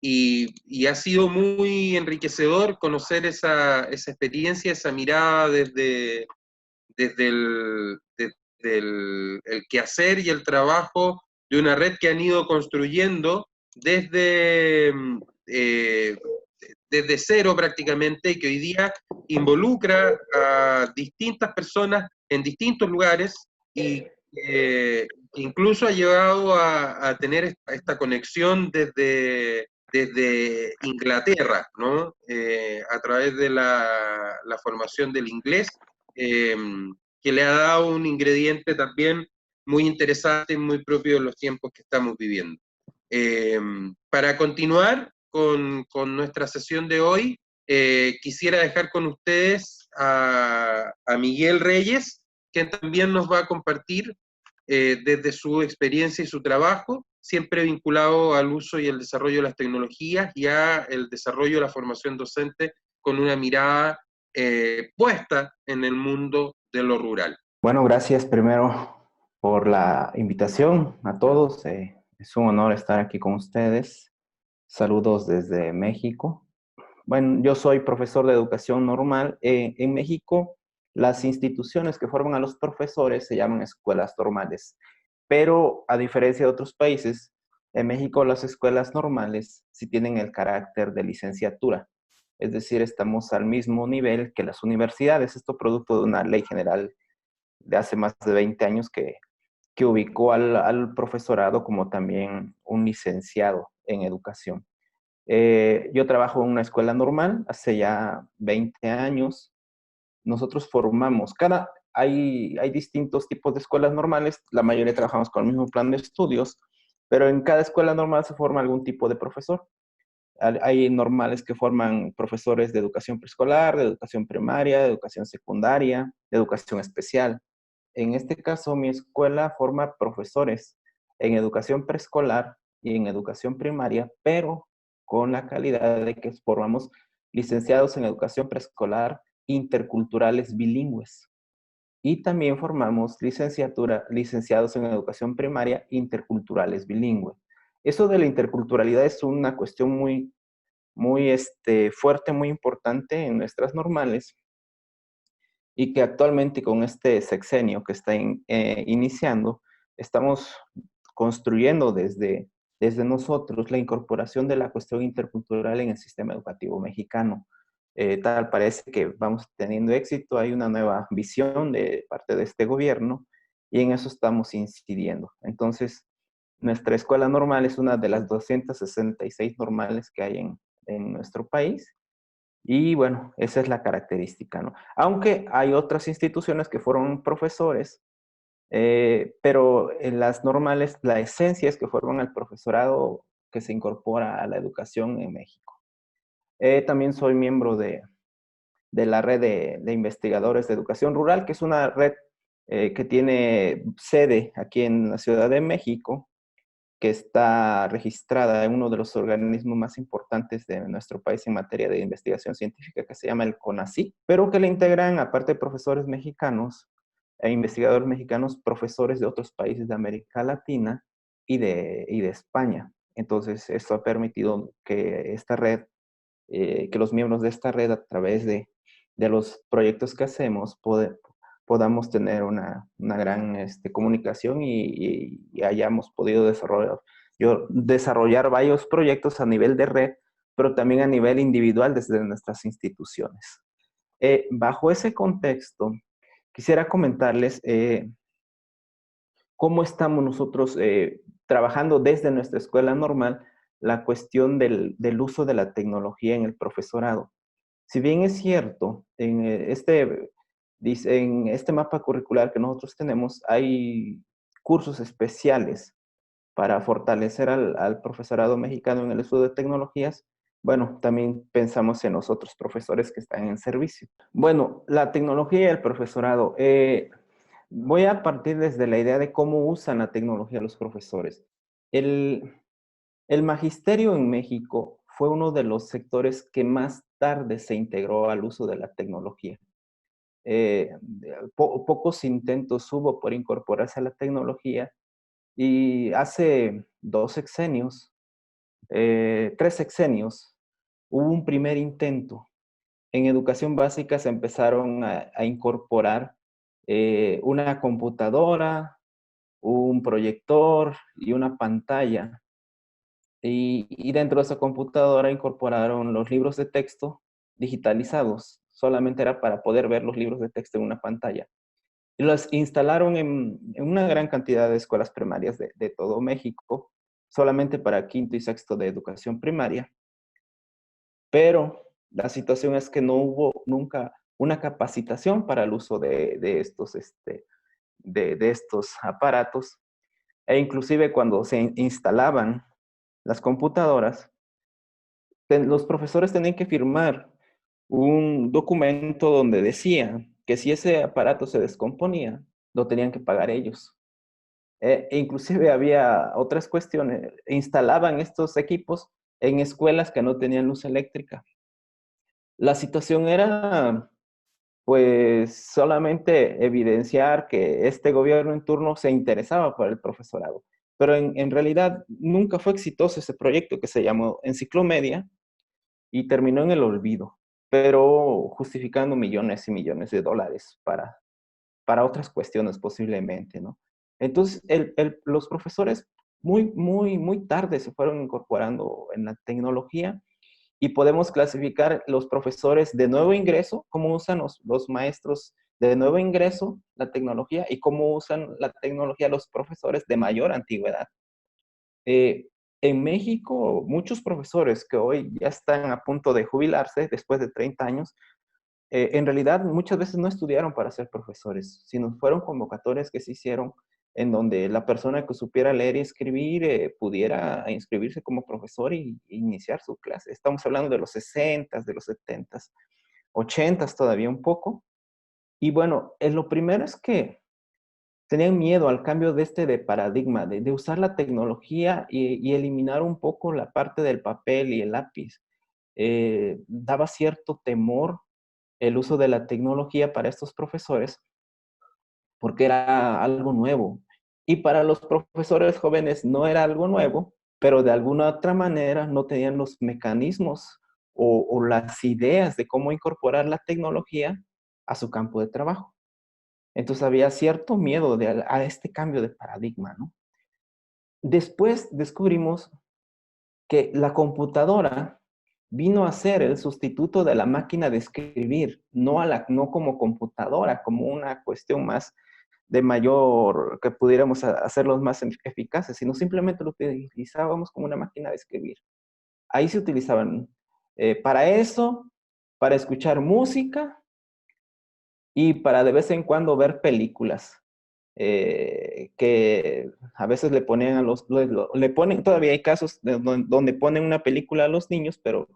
Y ha sido muy enriquecedor conocer esa experiencia, esa mirada desde el quehacer y el trabajo de una red que han ido construyendo eh, desde cero prácticamente, y que hoy día involucra a distintas personas en distintos lugares y incluso ha llevado a tener esta conexión desde Inglaterra, ¿no? A través de la formación del inglés, que le ha dado un ingrediente también muy interesante y muy propio de los tiempos que estamos viviendo. Para continuar con nuestra sesión de hoy, quisiera dejar con ustedes a Miguel Reyes, que también nos va a compartir desde su experiencia y su trabajo, siempre vinculado al uso y el desarrollo de las tecnologías y al desarrollo de la formación docente con una mirada puesta en el mundo de lo rural. Bueno, gracias primero por la invitación a todos. Es un honor estar aquí con ustedes. Saludos desde México. Bueno, yo soy profesor de educación normal. En México, las instituciones que forman a los profesores se llaman escuelas normales. Pero a diferencia de otros países, en México las escuelas normales sí tienen el carácter de licenciatura. Es decir, estamos al mismo nivel que las universidades. Esto producto de una ley general de hace más de 20 años que ubicó al profesorado como también un licenciado en educación. Yo trabajo en una escuela normal hace ya 20 años. Nosotros formamos, hay distintos tipos de escuelas normales, la mayoría trabajamos con el mismo plan de estudios, pero en cada escuela normal se forma algún tipo de profesor. Hay normales que forman profesores de educación preescolar, de educación primaria, de educación secundaria, de educación especial. En este caso, mi escuela forma profesores en educación preescolar y en educación primaria, pero con la calidad de que formamos licenciados en educación preescolar interculturales bilingües. Y también formamos licenciados en educación primaria interculturales bilingües. Eso de la interculturalidad es una cuestión muy fuerte, muy importante en nuestras normales, y que actualmente con este sexenio que está iniciando, estamos construyendo desde nosotros la incorporación de la cuestión intercultural en el sistema educativo mexicano. Tal parece que vamos teniendo éxito, hay una nueva visión de parte de este gobierno y en eso estamos incidiendo. Entonces, nuestra escuela normal es una de las 266 normales que hay en nuestro país. Y bueno, esa es la característica, ¿no? Aunque hay otras instituciones que fueron profesores, pero en las normales la esencia es que forman al profesorado que se incorpora a la educación en México. También soy miembro de la red de investigadores de educación rural, que es una red que tiene sede aquí en la Ciudad de México, que está registrada en uno de los organismos más importantes de nuestro país en materia de investigación científica, que se llama el CONACYT, pero que le integran, aparte de profesores mexicanos e investigadores mexicanos, profesores de otros países de América Latina y de España. Entonces, esto ha permitido que esta red, que los miembros de esta red, a través de los proyectos que hacemos, podamos tener una gran comunicación y hayamos podido desarrollar varios proyectos a nivel de red, pero también a nivel individual desde nuestras instituciones. Bajo ese contexto, quisiera comentarles cómo estamos nosotros trabajando desde nuestra escuela normal la cuestión del uso de la tecnología en el profesorado. Si bien es cierto, en este mapa curricular que nosotros tenemos, hay cursos especiales para fortalecer al profesorado mexicano en el uso de tecnologías. Bueno, también pensamos en los otros profesores que están en servicio. Bueno, la tecnología y el profesorado. Voy a partir desde la idea de cómo usan la tecnología los profesores. El magisterio en México fue uno de los sectores que más tarde se integró al uso de la tecnología. Pocos intentos hubo por incorporarse a la tecnología y hace 2 sexenios, 3 sexenios, hubo un primer intento. En educación básica se empezaron a incorporar una computadora, un proyector y una pantalla. Y dentro de esa computadora incorporaron los libros de texto digitalizados. Solamente era para poder ver los libros de texto en una pantalla. Y los instalaron en una gran cantidad de escuelas primarias de todo México, solamente para quinto y sexto de educación primaria. Pero la situación es que no hubo nunca una capacitación para el uso de estos aparatos. E inclusive cuando se instalaban las computadoras, los profesores tenían que firmar un documento donde decía que si ese aparato se descomponía, lo tenían que pagar ellos. E inclusive había otras cuestiones, instalaban estos equipos en escuelas que no tenían luz eléctrica. La situación era, pues, solamente evidenciar que este gobierno en turno se interesaba por el profesorado, pero en realidad nunca fue exitoso ese proyecto que se llamó Enciclomedia, y terminó en el olvido, pero justificando millones y millones de dólares para otras cuestiones posiblemente, ¿no? Entonces, los profesores muy tarde se fueron incorporando en la tecnología y podemos clasificar los profesores de nuevo ingreso, cómo usan los maestros de nuevo ingreso la tecnología y cómo usan la tecnología los profesores de mayor antigüedad. Eh, en México, muchos profesores que hoy ya están a punto de jubilarse después de 30 años, en realidad muchas veces no estudiaron para ser profesores, sino fueron convocatorias que se hicieron en donde la persona que supiera leer y escribir pudiera inscribirse como profesor y iniciar su clase. Estamos hablando de los 60, de los 70, 80 todavía un poco. Y bueno, lo primero es que tenían miedo al cambio de paradigma, de usar la tecnología y eliminar un poco la parte del papel y el lápiz. Daba cierto temor el uso de la tecnología para estos profesores porque era algo nuevo. Y para los profesores jóvenes no era algo nuevo, pero de alguna otra manera no tenían los mecanismos o las ideas de cómo incorporar la tecnología a su campo de trabajo. Entonces había cierto miedo a este cambio de paradigma, ¿no? Después descubrimos que la computadora vino a ser el sustituto de la máquina de escribir, no como computadora, como una cuestión más de mayor, que pudiéramos hacerlos más eficaces, sino simplemente lo utilizábamos como una máquina de escribir. Ahí se utilizaban para eso, para escuchar música y para de vez en cuando ver películas. Que a veces le ponen le ponen, todavía hay casos donde ponen una película a los niños, pero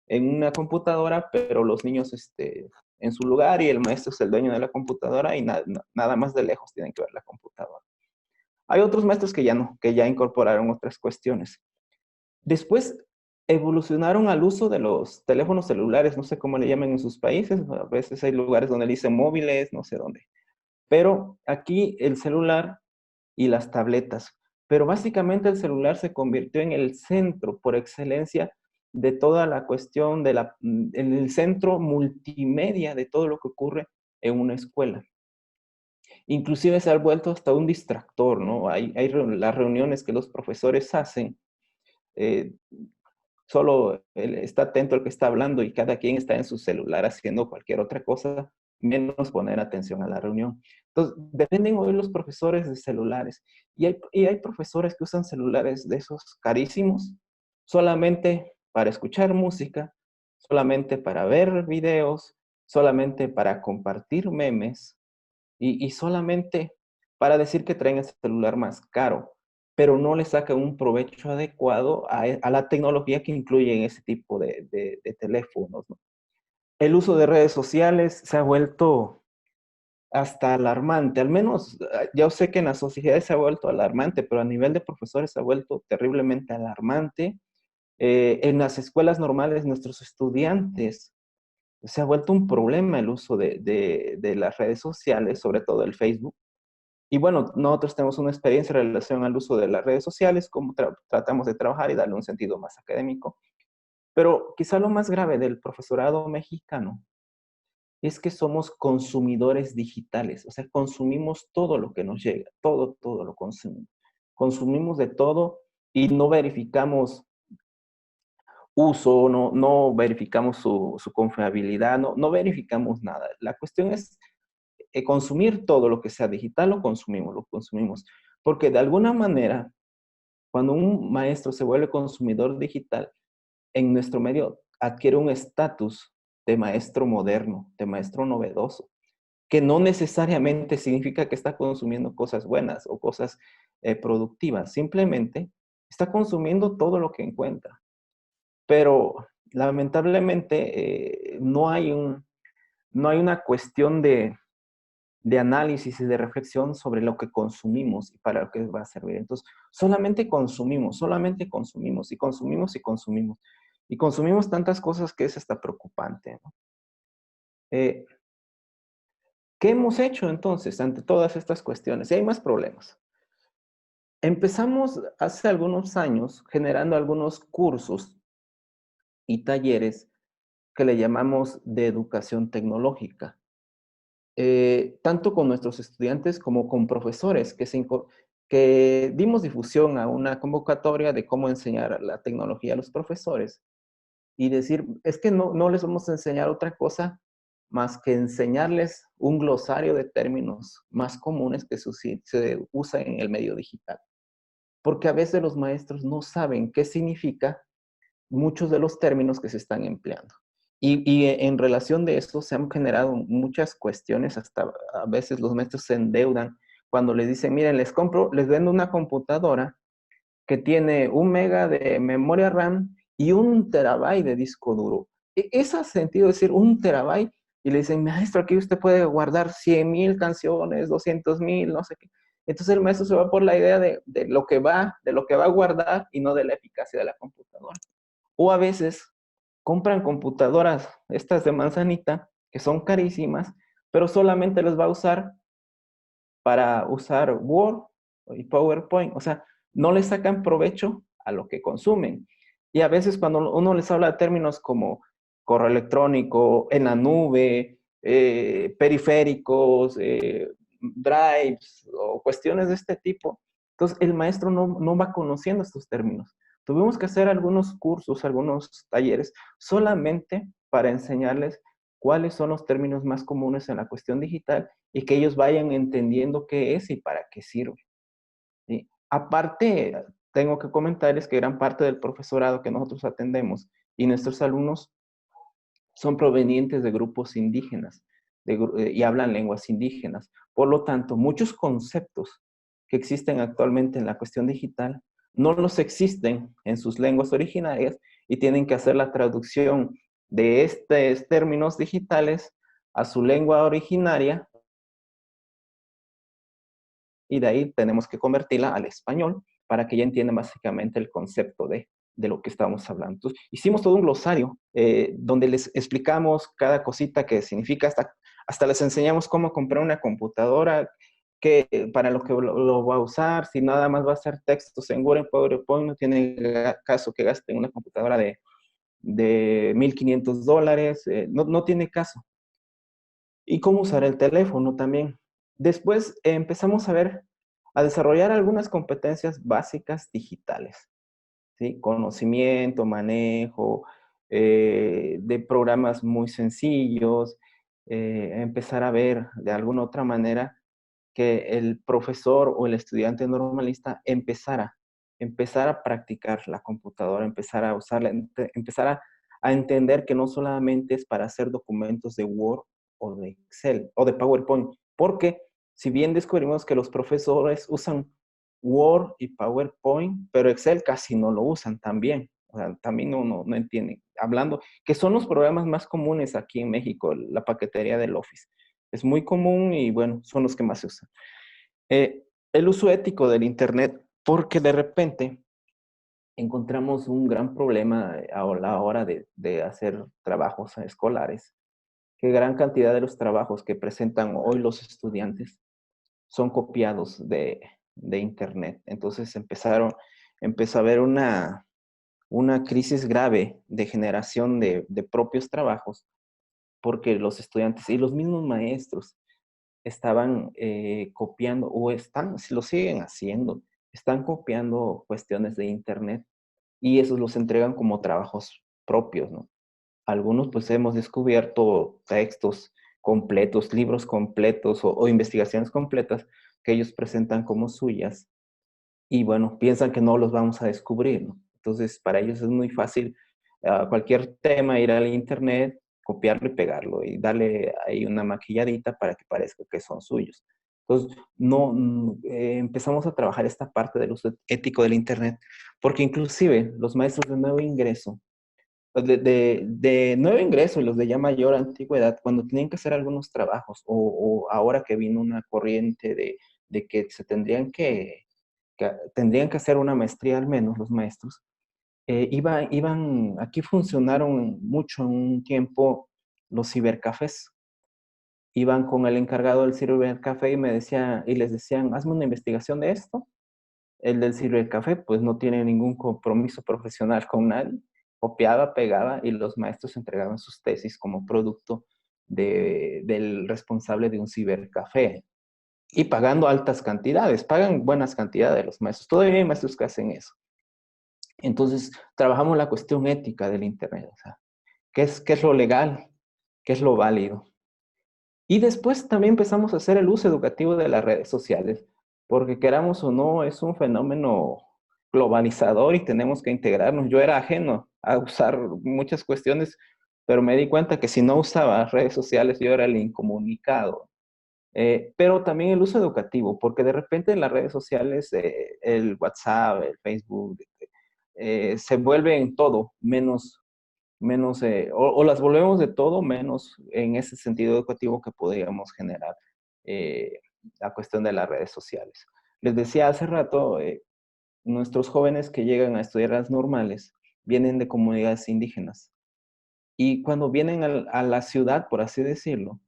en una computadora, pero los niños en su lugar y el maestro es el dueño de la computadora y nada más de lejos tienen que ver la computadora. Hay otros maestros que ya no, que ya incorporaron otras cuestiones. Después evolucionaron al uso de los teléfonos celulares, no sé cómo le llaman en sus países, a veces hay lugares donde le dicen móviles, no sé dónde. Pero aquí el celular y las tabletas. Pero básicamente el celular se convirtió en el centro por excelencia de toda la cuestión, en el centro multimedia de todo lo que ocurre en una escuela. Inclusive se ha vuelto hasta un distractor, ¿no? Hay las reuniones que los profesores hacen, eh, solo está atento el que está hablando y cada quien está en su celular haciendo cualquier otra cosa, menos poner atención a la reunión. Entonces, dependen hoy los profesores de celulares. Y hay profesores que usan celulares de esos carísimos solamente para escuchar música, solamente para ver videos, solamente para compartir memes y solamente para decir que traen el celular más caro, pero no le sacan un provecho adecuado a la tecnología que incluye ese tipo de teléfonos, ¿no? El uso de redes sociales se ha vuelto hasta alarmante, al menos yo sé que en la sociedad se ha vuelto alarmante, pero a nivel de profesores se ha vuelto terriblemente alarmante. En las escuelas normales, nuestros estudiantes, se ha vuelto un problema el uso de las redes sociales, sobre todo el Facebook. Y bueno, nosotros tenemos una experiencia en relación al uso de las redes sociales, cómo tratamos de trabajar y darle un sentido más académico. Pero quizá lo más grave del profesorado mexicano es que somos consumidores digitales, o sea, consumimos todo lo que nos llega, todo lo consumimos. Consumimos de todo y no verificamos uso, no verificamos su confiabilidad, no verificamos nada. La cuestión es consumir todo lo que sea digital, lo consumimos. Porque de alguna manera, cuando un maestro se vuelve consumidor digital, en nuestro medio adquiere un estatus de maestro moderno, de maestro novedoso, que no necesariamente significa que está consumiendo cosas buenas o cosas productivas, simplemente está consumiendo todo lo que encuentra. Pero lamentablemente no hay una cuestión de análisis y de reflexión sobre lo que consumimos y para lo que va a servir. Entonces, solamente consumimos y consumimos y consumimos. Y consumimos tantas cosas que es hasta preocupante, ¿no? ¿Qué hemos hecho entonces ante todas estas cuestiones? Y hay más problemas. Empezamos hace algunos años generando algunos cursos y talleres que le llamamos de educación tecnológica. Tanto con nuestros estudiantes como con profesores, que dimos difusión a una convocatoria de cómo enseñar la tecnología a los profesores y decir, es que no les vamos a enseñar otra cosa más que enseñarles un glosario de términos más comunes que se usa en el medio digital. Porque a veces los maestros no saben qué significa muchos de los términos que se están empleando. Y en relación de esto se han generado muchas cuestiones, hasta a veces los maestros se endeudan cuando les dicen, miren, les vendo una computadora que tiene 1 mega de memoria RAM y 1 terabyte de disco duro. Ese sentido de decir 1 terabyte y le dicen, maestro, aquí usted puede guardar 100,000 canciones, 200,000, no sé qué. Entonces el maestro se va por la idea de lo que va a guardar y no de la eficacia de la computadora. O a veces compran computadoras, estas de manzanita, que son carísimas, pero solamente las va a usar para usar Word y PowerPoint. O sea, no le sacan provecho a lo que consumen. Y a veces cuando uno les habla de términos como correo electrónico, en la nube, periféricos, drives o cuestiones de este tipo, entonces el maestro no va conociendo estos términos. Tuvimos que hacer algunos cursos, algunos talleres, solamente para enseñarles cuáles son los términos más comunes en la cuestión digital y que ellos vayan entendiendo qué es y para qué sirve. ¿Sí? Aparte, tengo que comentarles que gran parte del profesorado que nosotros atendemos y nuestros alumnos son provenientes de grupos indígenas y hablan lenguas indígenas. Por lo tanto, muchos conceptos que existen actualmente en la cuestión digital no los existen en sus lenguas originarias y tienen que hacer la traducción de estos términos digitales a su lengua originaria y de ahí tenemos que convertirla al español para que ella entienda básicamente el concepto de lo que estamos hablando. Entonces, hicimos todo un glosario donde les explicamos cada cosita que significa, hasta les enseñamos cómo comprar una computadora, para lo que lo va a usar, si nada más va a hacer textos en Word, en PowerPoint, no tiene caso que gasten una computadora de $1,500, no tiene caso. Y cómo usar el teléfono también. Después empezamos a desarrollar algunas competencias básicas digitales, ¿sí? Conocimiento, manejo de programas muy sencillos, empezar a ver de alguna otra manera que el profesor o el estudiante normalista empezara a practicar la computadora, empezar a usarla, empezar a entender que no solamente es para hacer documentos de Word o de Excel o de PowerPoint, porque si bien descubrimos que los profesores usan Word y PowerPoint, pero Excel casi no lo usan también. O sea, también no entienden. Hablando, que son los programas más comunes aquí en México, la paquetería del Office. Es muy común y bueno, son los que más se usan. El uso ético del Internet, porque de repente encontramos un gran problema a la hora de hacer trabajos escolares, que gran cantidad de los trabajos que presentan hoy los estudiantes son copiados de Internet. Entonces empezó a haber una crisis grave de generación de propios trabajos, porque los estudiantes y los mismos maestros estaban copiando, o si lo siguen haciendo, están copiando cuestiones de Internet y esos los entregan como trabajos propios, ¿no? Algunos pues hemos descubierto textos completos, libros completos o investigaciones completas que ellos presentan como suyas y bueno, piensan que no los vamos a descubrir, ¿no? Entonces, para ellos es muy fácil cualquier tema ir al internet, copiarlo y pegarlo y darle ahí una maquilladita para que parezca que son suyos. Entonces, empezamos a trabajar esta parte del uso ético del internet, porque inclusive los maestros de nuevo ingreso, de nuevo ingreso y los de ya mayor antigüedad, cuando tenían que hacer algunos trabajos, o ahora que vino una corriente de que se tendrían que hacer una maestría al menos los maestros, aquí funcionaron mucho en un tiempo los cibercafés. Iban con el encargado del cibercafé y les decían, hazme una investigación de esto. El del cibercafé pues no tiene ningún compromiso profesional con nadie. Copiaba, pegaba y los maestros entregaban sus tesis como producto del responsable de un cibercafé. Y pagando altas cantidades, pagan buenas cantidades los maestros. Todavía hay maestros que hacen eso. Entonces, trabajamos la cuestión ética del Internet. O sea, ¿qué es lo legal? ¿Qué es lo válido? Y después también empezamos a hacer el uso educativo de las redes sociales, porque queramos o no, es un fenómeno globalizador y tenemos que integrarnos. Yo era ajeno a usar muchas cuestiones, pero me di cuenta que si no usaba redes sociales, yo era el incomunicado. Pero también el uso educativo, porque de repente en las redes sociales, el WhatsApp, el Facebook, se vuelven todo, o las volvemos de todo menos en ese sentido educativo que podríamos generar la cuestión de las redes sociales. Les decía hace rato, nuestros jóvenes que llegan a estudiar las normales vienen de comunidades indígenas. Y cuando vienen a la ciudad, por así decirlo,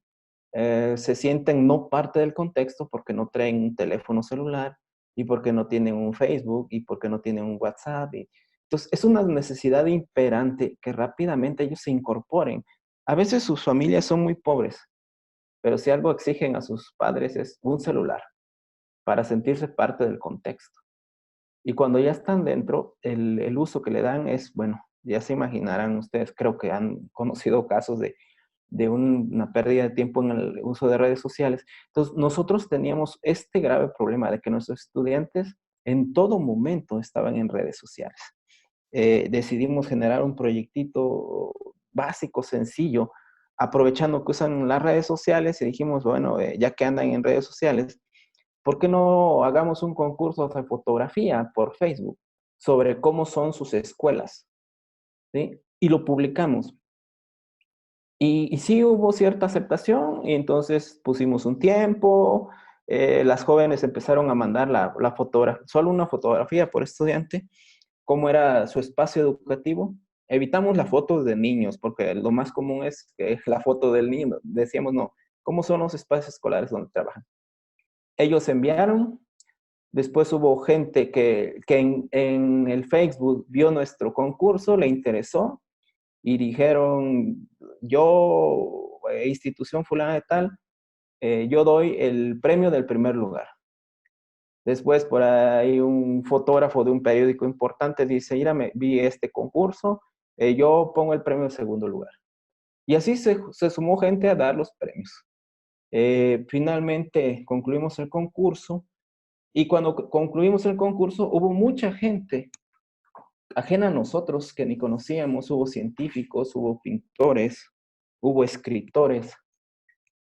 se sienten no parte del contexto porque no traen un teléfono celular y porque no tienen un Facebook y porque no tienen un WhatsApp. Entonces, es una necesidad imperante que rápidamente ellos se incorporen. A veces sus familias son muy pobres, pero si algo exigen a sus padres es un celular para sentirse parte del contexto. Y cuando ya están dentro, el uso que le dan es, bueno, ya se imaginarán ustedes, creo que han conocido casos de una pérdida de tiempo en el uso de redes sociales. Entonces, nosotros teníamos este grave problema de que nuestros estudiantes en todo momento estaban en redes sociales. Decidimos generar un proyectito básico, sencillo, aprovechando que usan las redes sociales y dijimos, bueno, ya que andan en redes sociales, ¿por qué no hagamos un concurso de fotografía por Facebook sobre cómo son sus escuelas? ¿Sí? Y lo publicamos. Y sí hubo cierta aceptación y entonces pusimos un tiempo, las jóvenes empezaron a mandar la fotografía, solo una fotografía por estudiante, cómo era su espacio educativo. Evitamos las fotos de niños porque lo más común es que la foto del niño, decíamos no, ¿cómo son los espacios escolares donde trabajan? Ellos enviaron, después hubo gente que en el Facebook vio nuestro concurso, le interesó y dijeron, yo, institución fulana de tal, yo doy el premio del primer lugar. Después, por ahí, un fotógrafo de un periódico importante dice, mira, vi este concurso, yo pongo el premio en segundo lugar. Y así se sumó gente a dar los premios. Finalmente concluimos el concurso y cuando concluimos el concurso hubo mucha gente ajena a nosotros que ni conocíamos, hubo científicos, hubo pintores, hubo escritores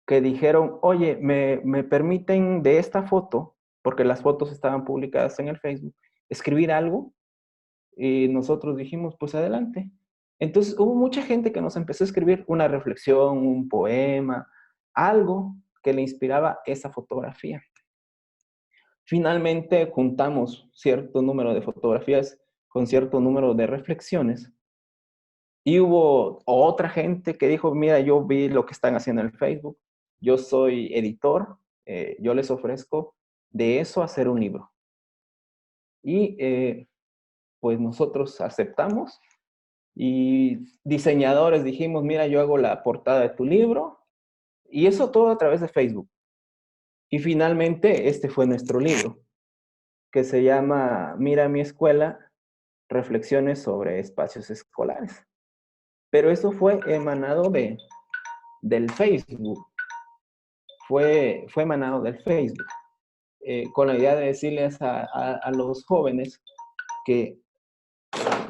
que dijeron, oye, ¿me permiten de esta foto, porque las fotos estaban publicadas en el Facebook, escribir algo? Y nosotros dijimos, pues adelante. Entonces hubo mucha gente que nos empezó a escribir una reflexión, un poema, algo que le inspiraba esa fotografía. Finalmente juntamos cierto número de fotografías con cierto número de reflexiones y hubo otra gente que dijo, mira, yo vi lo que están haciendo en el Facebook, yo soy editor, yo les ofrezco de eso hacer un libro. Y pues nosotros aceptamos y diseñadores dijimos, mira, yo hago la portada de tu libro y eso todo a través de Facebook. Y finalmente este fue nuestro libro, que se llama Mira mi escuela, reflexiones sobre espacios escolares. Pero eso fue emanado del Facebook, fue emanado del Facebook, con la idea de decirles a los jóvenes que,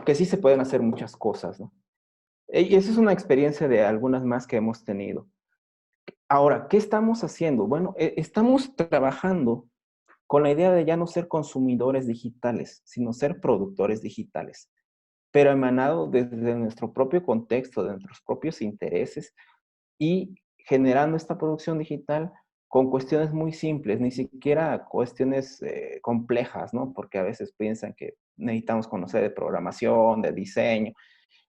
que sí se pueden hacer muchas cosas, ¿no? Y esa es una experiencia de algunas más que hemos tenido. Ahora, ¿qué estamos haciendo? Bueno, estamos trabajando con la idea de ya no ser consumidores digitales, sino ser productores digitales, pero emanado desde nuestro propio contexto, de nuestros propios intereses y generando esta producción digital con cuestiones muy simples, ni siquiera cuestiones complejas, ¿no? Porque a veces piensan que necesitamos conocer de programación, de diseño.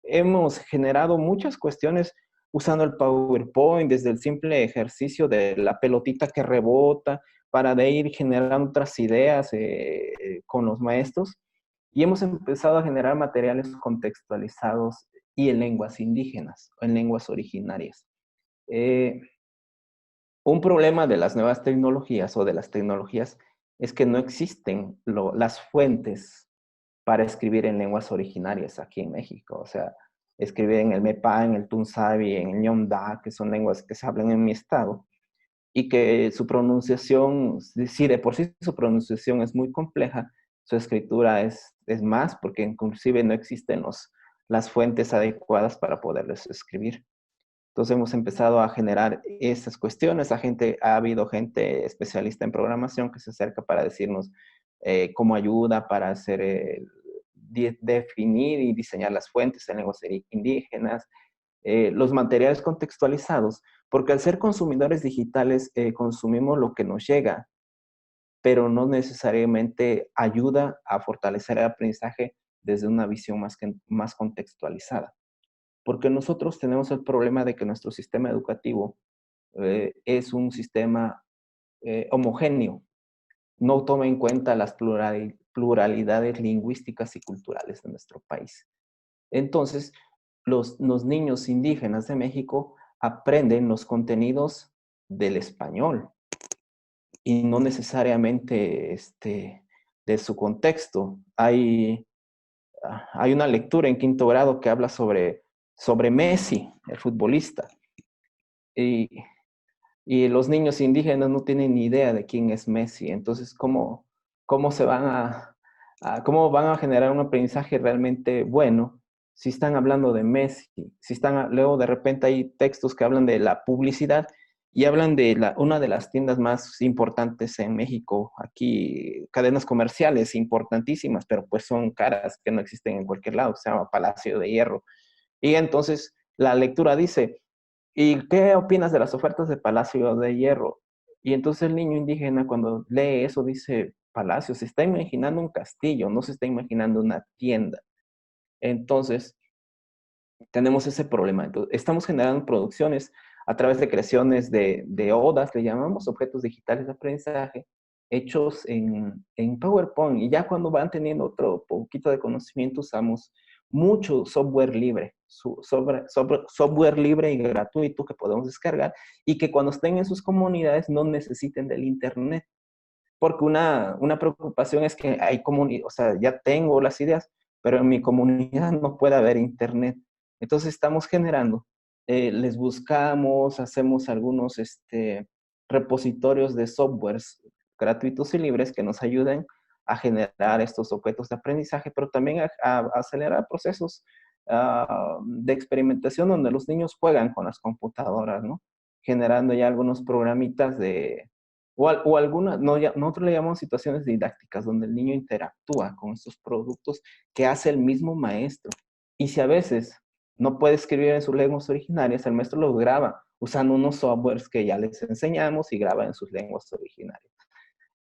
Hemos generado muchas cuestiones usando el PowerPoint, desde el simple ejercicio de la pelotita que rebota, para de ir generando otras ideas con los maestros. Y hemos empezado a generar materiales contextualizados y en lenguas indígenas, en lenguas originarias. Eh, un problema de las nuevas tecnologías o de las tecnologías es que no existen las fuentes para escribir en lenguas originarias aquí en México. O sea, escribir en el Mepa, en el Tunsavi, en el Ñomda, que son lenguas que se hablan en mi estado, y que su pronunciación, sí, de por sí su pronunciación es muy compleja, su escritura es más, porque inclusive no existen las fuentes adecuadas para poderles escribir. Entonces hemos empezado a generar esas cuestiones. Ha habido gente especialista en programación que se acerca para decirnos cómo ayuda para hacer, definir y diseñar las fuentes en lenguas indígenas. los materiales contextualizados, porque al ser consumidores digitales consumimos lo que nos llega, pero no necesariamente ayuda a fortalecer el aprendizaje desde una visión más contextualizada. Porque nosotros tenemos el problema de que nuestro sistema educativo es un sistema homogéneo, no toma en cuenta las pluralidades lingüísticas y culturales de nuestro país. Entonces, los niños indígenas de México aprenden los contenidos del español y no necesariamente de su contexto. Hay una lectura en quinto grado que habla sobre Messi, el futbolista, y, y los niños indígenas no tienen ni idea de quién es Messi. Entonces, ¿cómo se cómo van a generar un aprendizaje realmente bueno si están hablando de Messi? Luego de repente hay textos que hablan de la publicidad y hablan de una de las tiendas más importantes en México, aquí, cadenas comerciales importantísimas, pero pues son caras que no existen en cualquier lado, se llama Palacio de Hierro. Y entonces la lectura dice, ¿y qué opinas de las ofertas de Palacio de Hierro? Y entonces el niño indígena cuando lee eso dice, Palacio, se está imaginando un castillo, no se está imaginando una tienda. Entonces, tenemos ese problema. Entonces, estamos generando producciones a través de creaciones de ODAs, le llamamos objetos digitales de aprendizaje, hechos en PowerPoint. Y ya cuando van teniendo otro poquito de conocimiento, usamos mucho software libre, software libre y gratuito que podemos descargar y que cuando estén en sus comunidades no necesiten del Internet. Porque una preocupación es que hay comunidad, o sea, ya tengo las ideas, pero en mi comunidad no puede haber Internet. Entonces estamos generando, les buscamos, hacemos algunos repositorios de softwares gratuitos y libres que nos ayuden a generar estos objetos de aprendizaje, pero también a acelerar procesos de experimentación donde los niños juegan con las computadoras, ¿no? Generando ya algunos programitas o algunas, no, nosotros le llamamos situaciones didácticas, donde el niño interactúa con estos productos que hace el mismo maestro. Y si a veces no puede escribir en sus lenguas originarias, el maestro los graba usando unos softwares que ya les enseñamos y graba en sus lenguas originarias.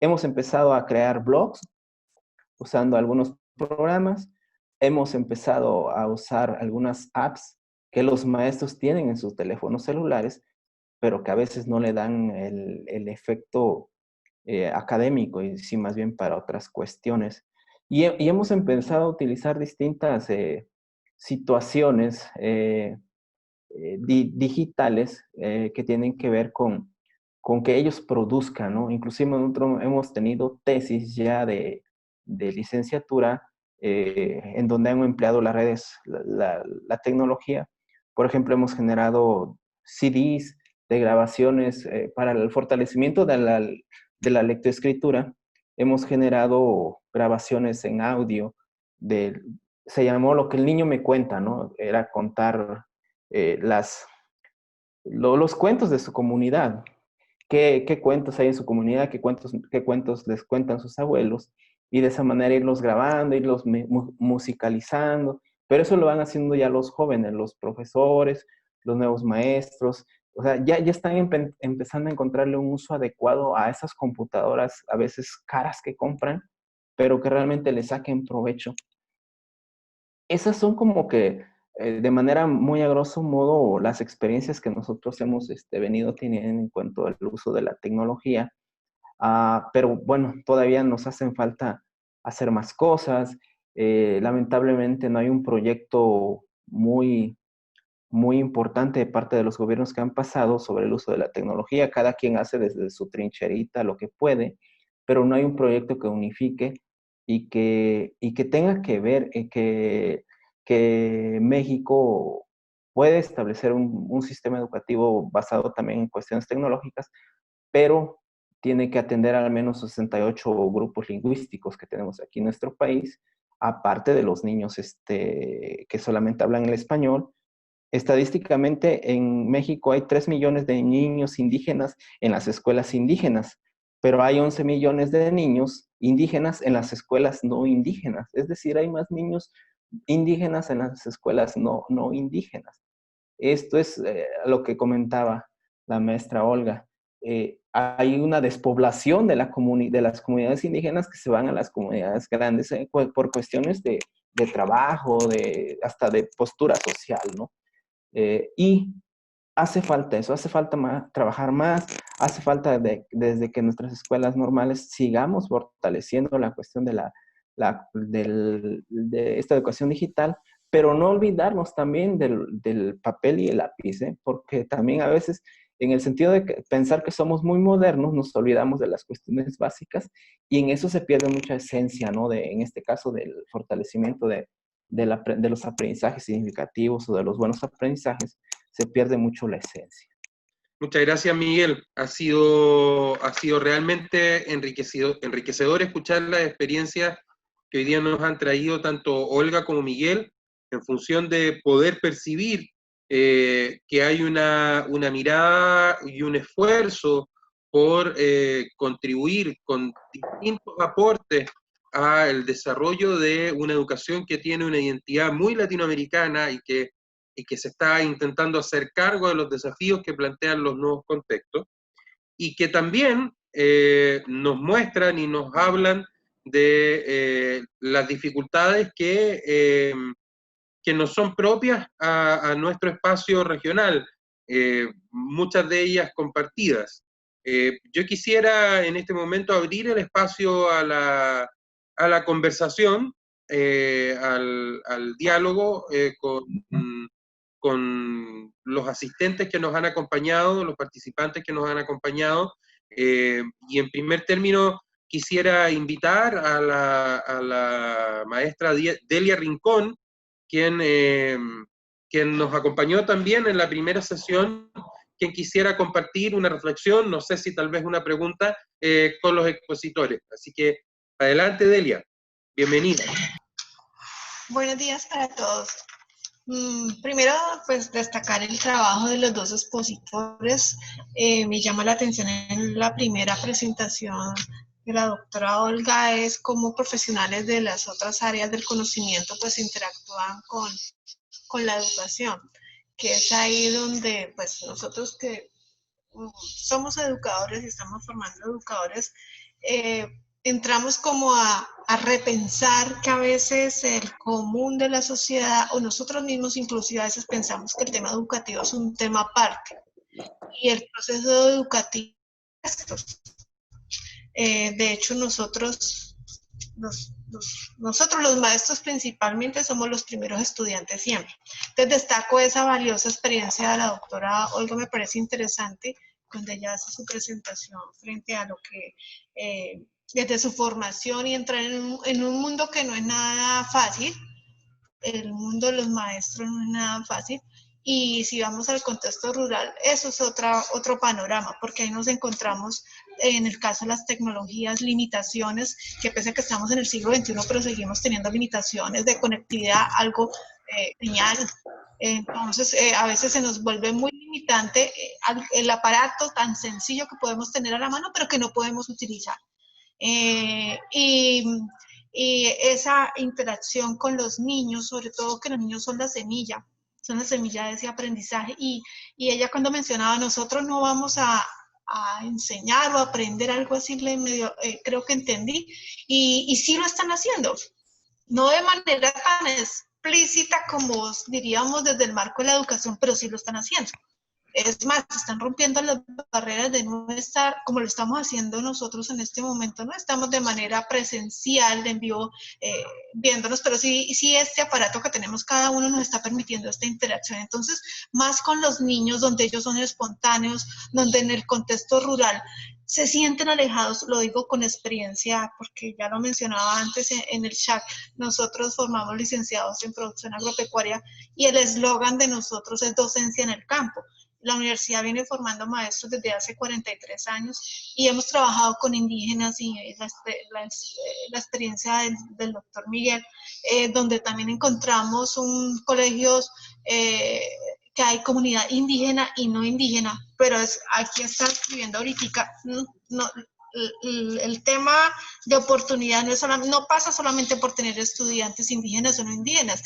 Hemos empezado a crear blogs usando algunos programas. Hemos empezado a usar algunas apps que los maestros tienen en sus teléfonos celulares, pero que a veces no le dan el efecto académico, y sí más bien para otras cuestiones. Y hemos empezado a utilizar distintas situaciones digitales que tienen que ver con que ellos produzcan, ¿no? Inclusive nosotros hemos tenido tesis ya de licenciatura en donde han empleado las redes, la tecnología. Por ejemplo, hemos generado CDs de grabaciones para el fortalecimiento de la lectoescritura. Hemos generado grabaciones en audio, se llamó Lo que el niño me cuenta, ¿no? Era contar los cuentos de su comunidad. ¿Qué cuentos hay en su comunidad? ¿Qué cuentos les cuentan sus abuelos? Y de esa manera irlos grabando, irlos musicalizando. Pero eso lo van haciendo ya los jóvenes, los profesores, los nuevos maestros. O sea, ya están empezando a encontrarle un uso adecuado a esas computadoras, a veces caras que compran, pero que realmente le saquen provecho. Esas son como que de manera muy a grosso modo las experiencias que nosotros hemos venido teniendo en cuanto al uso de la tecnología. Pero bueno, todavía nos hacen falta hacer más cosas. Lamentablemente no hay un proyecto muy, muy importante de parte de los gobiernos que han pasado sobre el uso de la tecnología. Cada quien hace desde su trincherita lo que puede, pero no hay un proyecto que unifique y que tenga que ver que México puede establecer un sistema educativo basado también en cuestiones tecnológicas, pero tiene que atender al menos 68 grupos lingüísticos que tenemos aquí en nuestro país, aparte de los niños que solamente hablan el español. Estadísticamente, en México hay 3 millones de niños indígenas en las escuelas indígenas, pero hay 11 millones de niños indígenas en las escuelas no indígenas. Es decir, hay más niños indígenas en las escuelas no indígenas. Esto es lo que comentaba la maestra Olga. Hay una despoblación de las comunidades indígenas que se van a las comunidades grandes por cuestiones de trabajo, hasta de postura social, ¿no? Y hace falta eso, hace falta trabajar más, hace falta desde que nuestras escuelas normales sigamos fortaleciendo la cuestión de esta educación digital, pero no olvidarnos también del papel y el lápiz, ¿eh? Porque también a veces, en el sentido de pensar que somos muy modernos, nos olvidamos de las cuestiones básicas y en eso se pierde mucha esencia, ¿no? En este caso, del fortalecimiento de los aprendizajes significativos o de los buenos aprendizajes, se pierde mucho la esencia. Muchas gracias, Miguel. Ha sido realmente enriquecedor escuchar las experiencias que hoy día nos han traído tanto Olga como Miguel, en función de poder percibir que hay una mirada y un esfuerzo por contribuir con distintos aportes al desarrollo de una educación que tiene una identidad muy latinoamericana y que se está intentando hacer cargo de los desafíos que plantean los nuevos contextos, y que también nos muestran y nos hablan de las dificultades que no son propias a nuestro espacio regional, muchas de ellas compartidas. Yo quisiera en este momento abrir el espacio a la conversación, al diálogo con los asistentes que nos han acompañado, los participantes que nos han acompañado, y en primer término quisiera invitar a la maestra Delia Rincón, quien nos acompañó también en la primera sesión, quien quisiera compartir una reflexión, no sé si tal vez una pregunta, con los expositores. Así que adelante, Delia, bienvenida. Buenos días para todos. Primero, pues destacar el trabajo de los dos expositores. Me llama la atención en la primera presentación de la doctora Olga, es cómo profesionales de las otras áreas del conocimiento pues interactúan con la educación, que es ahí donde pues nosotros que somos educadores y estamos formando educadores, entramos como a repensar que a veces el común de la sociedad o nosotros mismos inclusive a veces pensamos que el tema educativo es un tema aparte y el proceso educativo de hecho nosotros los maestros principalmente somos los primeros estudiantes siempre. Entonces destaco esa valiosa experiencia de la doctora Olga, me parece interesante cuando ella hace su presentación frente a lo que desde su formación y entrar en un mundo que no es nada fácil. El mundo de los maestros no es nada fácil. Y si vamos al contexto rural, eso es otro panorama, porque ahí nos encontramos, en el caso de las tecnologías, limitaciones, que pese a que estamos en el siglo XXI, pero seguimos teniendo limitaciones de conectividad, algo señal. Entonces, a veces se nos vuelve muy limitante el aparato tan sencillo que podemos tener a la mano, pero que no podemos utilizar. Y esa interacción con los niños, sobre todo que los niños son la semilla de ese aprendizaje. Y ella cuando mencionaba, nosotros no vamos a enseñar o aprender algo así, creo que entendí, y sí lo están haciendo, no de manera tan explícita como diríamos desde el marco de la educación, pero sí lo están haciendo. Es más, están rompiendo las barreras de no estar, como lo estamos haciendo nosotros en este momento, no estamos de manera presencial, en vivo, viéndonos, pero sí este aparato que tenemos cada uno nos está permitiendo esta interacción. Entonces, más con los niños, donde ellos son espontáneos, donde en el contexto rural se sienten alejados, lo digo con experiencia, porque ya lo mencionaba antes en el chat, nosotros formamos licenciados en producción agropecuaria y el eslogan de nosotros es docencia en el campo. La universidad viene formando maestros desde hace 43 años y hemos trabajado con indígenas y la experiencia del doctor Miguel, donde también encontramos colegios que hay comunidad indígena y no indígena, pero aquí está escribiendo ahorita, no, el tema de oportunidad no pasa solamente por tener estudiantes indígenas o no indígenas.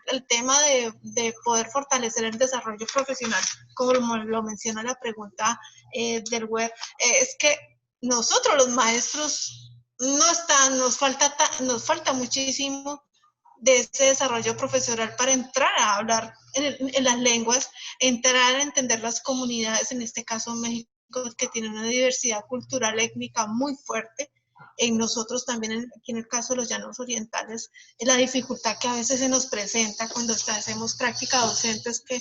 El tema de poder fortalecer el desarrollo profesional, como lo menciona la pregunta del web, es que nosotros los maestros nos falta muchísimo de ese desarrollo profesional para entrar a hablar en las lenguas, entrar a entender las comunidades, en este caso México, que tiene una diversidad cultural étnica muy fuerte. En nosotros también, aquí en el caso de los llanos orientales, la dificultad que a veces se nos presenta cuando hacemos práctica docentes, que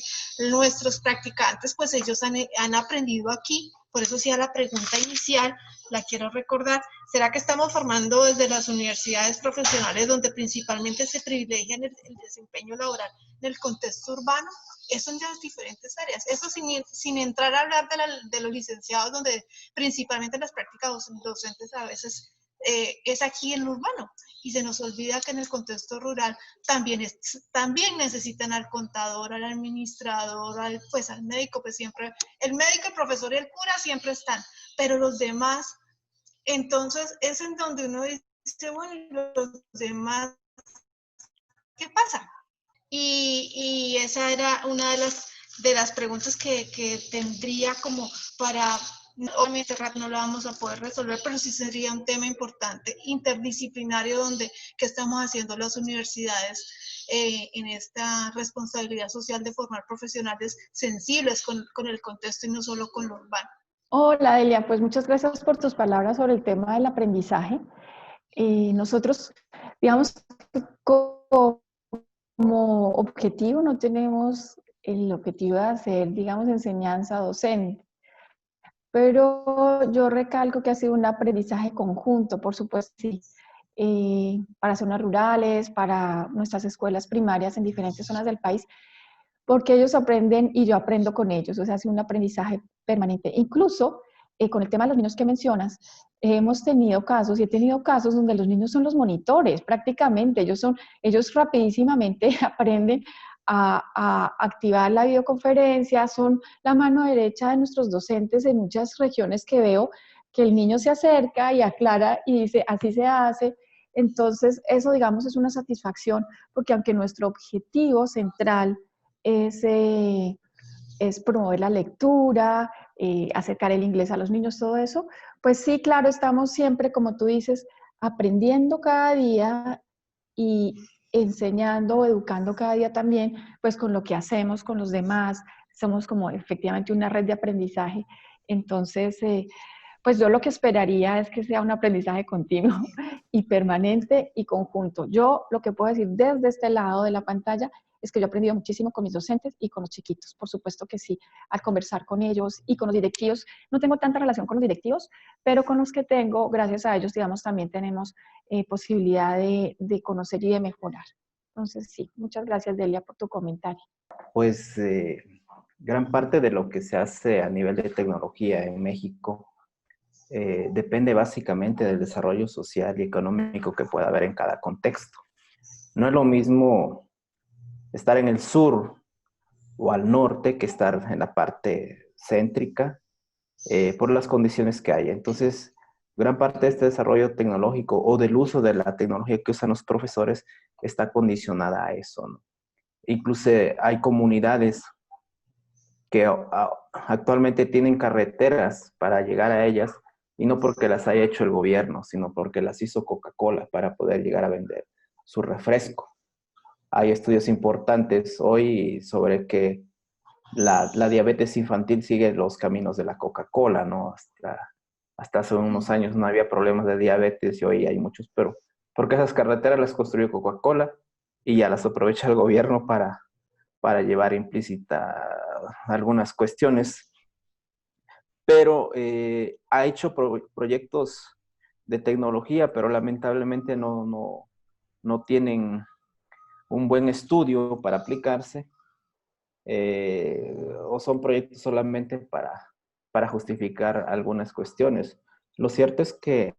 nuestros practicantes, pues ellos han aprendido aquí. Por eso sí, a la pregunta inicial, la quiero recordar, ¿será que estamos formando desde las universidades profesionales donde principalmente se privilegia el desempeño laboral en el contexto urbano? Eso en las diferentes áreas. Eso sin entrar a hablar de los licenciados, donde principalmente las prácticas docentes a veces es aquí en lo urbano. Y se nos olvida que en el contexto rural también necesitan al contador, al administrador, al médico, pues siempre, el médico, el profesor y el cura siempre están, pero los demás, entonces es en donde uno dice, bueno, los demás, ¿qué pasa? Y esa era una de las preguntas que tendría como para, obviamente no la vamos a poder resolver, pero sí sería un tema importante, interdisciplinario, que estamos haciendo las universidades en esta responsabilidad social de formar profesionales sensibles con el contexto y no solo con lo urbano. Hola, Delia, pues muchas gracias por tus palabras sobre el tema del aprendizaje. Nosotros, digamos, como objetivo no tenemos el objetivo de hacer, digamos, enseñanza docente, pero yo recalco que ha sido un aprendizaje conjunto, por supuesto, sí, para zonas rurales, para nuestras escuelas primarias en diferentes zonas del país, porque ellos aprenden y yo aprendo con ellos, o sea, ha sido un aprendizaje permanente. Incluso con el tema de los niños que mencionas, hemos tenido casos, y he tenido casos donde los niños son los monitores, prácticamente, ellos rapidísimamente aprenden a activar la videoconferencia, son la mano derecha de nuestros docentes en muchas regiones que veo, que el niño se acerca y aclara y dice, así se hace. Entonces, eso, digamos, es una satisfacción, porque aunque nuestro objetivo central es promover la lectura, acercar el inglés a los niños, todo eso, pues sí, claro, estamos siempre, como tú dices, aprendiendo cada día y enseñando o educando cada día también, pues con lo que hacemos con los demás, somos como efectivamente una red de aprendizaje. Entonces, pues yo lo que esperaría es que sea un aprendizaje continuo y permanente y conjunto. Yo lo que puedo decir desde este lado de la pantalla es que yo he aprendido muchísimo con mis docentes y con los chiquitos, por supuesto que sí, al conversar con ellos y con los directivos. No tengo tanta relación con los directivos, pero con los que tengo, gracias a ellos, digamos, también tenemos posibilidad de conocer y de mejorar. Entonces, sí, muchas gracias, Delia, por tu comentario. Pues gran parte de lo que se hace a nivel de tecnología en México depende básicamente del desarrollo social y económico que pueda haber en cada contexto. No es lo mismo estar en el sur o al norte que estar en la parte céntrica por las condiciones que hay. Entonces, gran parte de este desarrollo tecnológico o del uso de la tecnología que usan los profesores está condicionada a eso, ¿no? Incluso hay comunidades que actualmente tienen carreteras para llegar a ellas y no porque las haya hecho el gobierno, sino porque las hizo Coca-Cola para poder llegar a vender su refresco. Hay estudios importantes hoy sobre que la diabetes infantil sigue los caminos de la Coca-Cola, ¿no? Hasta hace unos años no había problemas de diabetes y hoy hay muchos, pero porque esas carreteras las construyó Coca-Cola y ya las aprovecha el gobierno para llevar implícita algunas cuestiones. Pero ha hecho proyectos de tecnología, pero lamentablemente no tienen un buen estudio para aplicarse, o son proyectos solamente para justificar algunas cuestiones. Lo cierto es que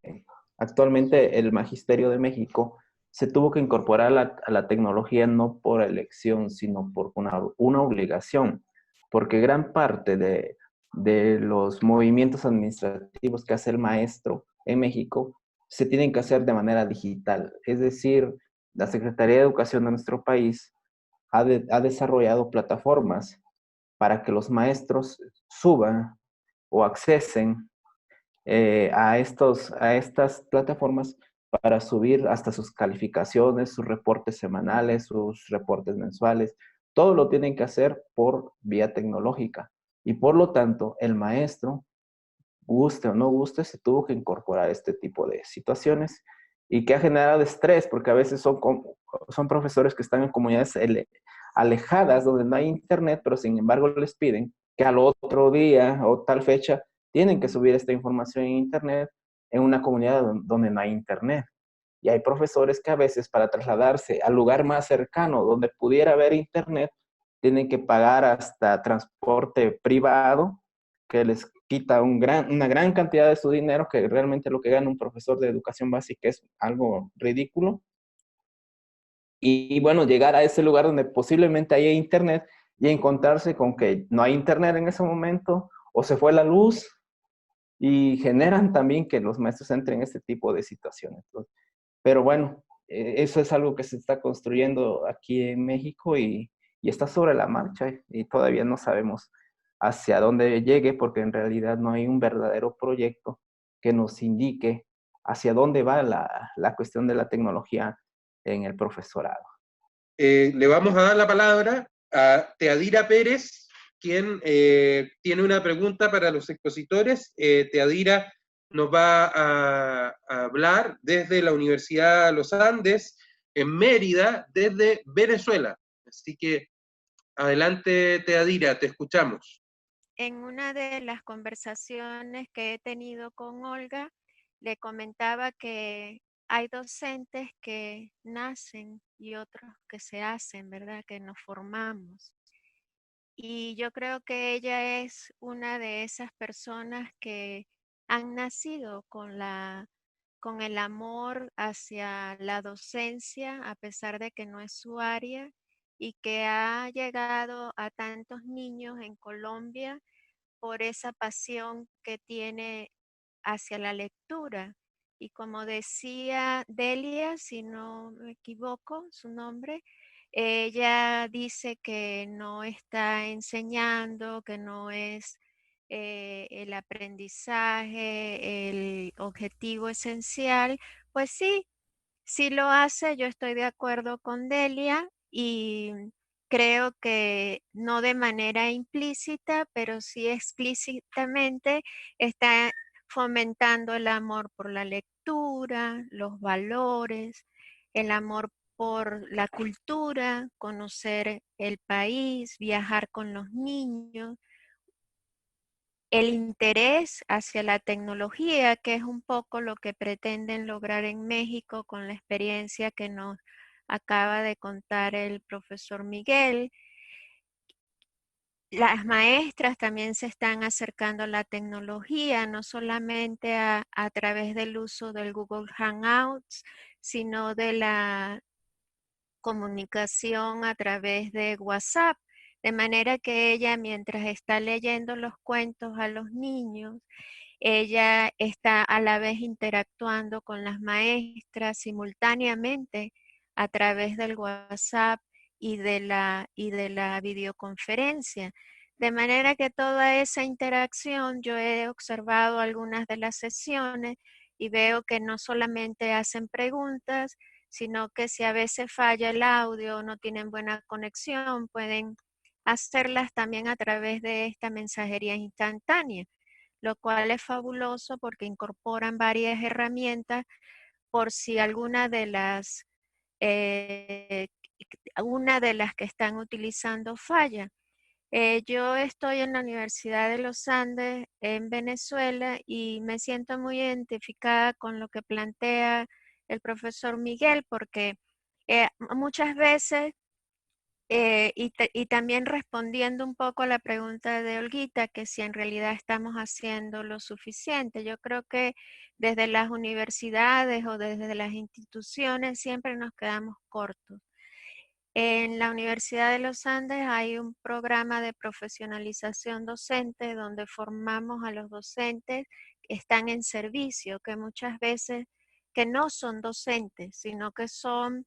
actualmente el Magisterio de México se tuvo que incorporar a la tecnología no por elección, sino por una obligación, porque gran parte de de los movimientos administrativos que hace el maestro en México se tienen que hacer de manera digital. Es decir, la Secretaría de Educación de nuestro país ha desarrollado plataformas para que los maestros suban o accesen a estas plataformas para subir hasta sus calificaciones, sus reportes semanales, sus reportes mensuales. Todo lo tienen que hacer por vía tecnológica. Y por lo tanto, el maestro, guste o no guste, se tuvo que incorporar este tipo de situaciones y que ha generado estrés, porque a veces son profesores que están en comunidades alejadas donde no hay internet, pero sin embargo les piden que al otro día o tal fecha tienen que subir esta información en internet en una comunidad donde no hay internet. Y hay profesores que a veces para trasladarse al lugar más cercano donde pudiera haber internet, tienen que pagar hasta transporte privado, que les quita una gran cantidad de su dinero, que realmente lo que gana un profesor de educación básica es algo ridículo. Y bueno, llegar a ese lugar donde posiblemente haya internet y encontrarse con que no hay internet en ese momento o se fue la luz y generan también que los maestros entren en este tipo de situaciones. Pero bueno, eso es algo que se está construyendo aquí en México y está sobre la marcha y todavía no sabemos hacia dónde llegue porque en realidad no hay un verdadero proyecto que nos indique hacia dónde va la cuestión de la tecnología en el profesorado. Le vamos a dar la palabra a Teadira Pérez, quien tiene una pregunta para los expositores. Teadira nos va a hablar desde la Universidad de los Andes, en Mérida, desde Venezuela. Así que adelante, Teadira, te escuchamos. En una de las conversaciones que he tenido con Olga, le comentaba que hay docentes que nacen y otros que se hacen, ¿verdad? Que nos formamos. Y yo creo que ella es una de esas personas que han nacido con el amor hacia la docencia, a pesar de que no es su área, y que ha llegado a tantos niños en Colombia por esa pasión que tiene hacia la lectura. Y como decía Delia, si no me equivoco su nombre, ella dice que no está enseñando, que no es el aprendizaje, el objetivo esencial. Pues sí, sí lo hace, yo estoy de acuerdo con Delia y creo que no de manera implícita, pero sí explícitamente está fomentando el amor por la lectura, los valores, el amor por la cultura, conocer el país, viajar con los niños, el interés hacia la tecnología, que es un poco lo que pretenden lograr en México con la experiencia que nos acaba de contar el profesor Miguel. Las maestras también se están acercando a la tecnología, no solamente a través del uso del Google Hangouts, sino de la comunicación a través de WhatsApp. De manera que ella, mientras está leyendo los cuentos a los niños, ella está a la vez interactuando con las maestras simultáneamente a través del WhatsApp y de la videoconferencia. De manera que toda esa interacción, yo he observado algunas de las sesiones y veo que no solamente hacen preguntas, sino que si a veces falla el audio o no tienen buena conexión, pueden hacerlas también a través de esta mensajería instantánea, lo cual es fabuloso porque incorporan varias herramientas por si una de las que están utilizando falla. Yo estoy en la Universidad de los Andes en Venezuela y me siento muy identificada con lo que plantea el profesor Miguel porque muchas veces y también respondiendo un poco a la pregunta de Olguita, que si en realidad estamos haciendo lo suficiente. Yo creo que desde las universidades o desde las instituciones siempre nos quedamos cortos. En la Universidad de los Andes hay un programa de profesionalización docente donde formamos a los docentes que están en servicio, que muchas veces que no son docentes, sino que son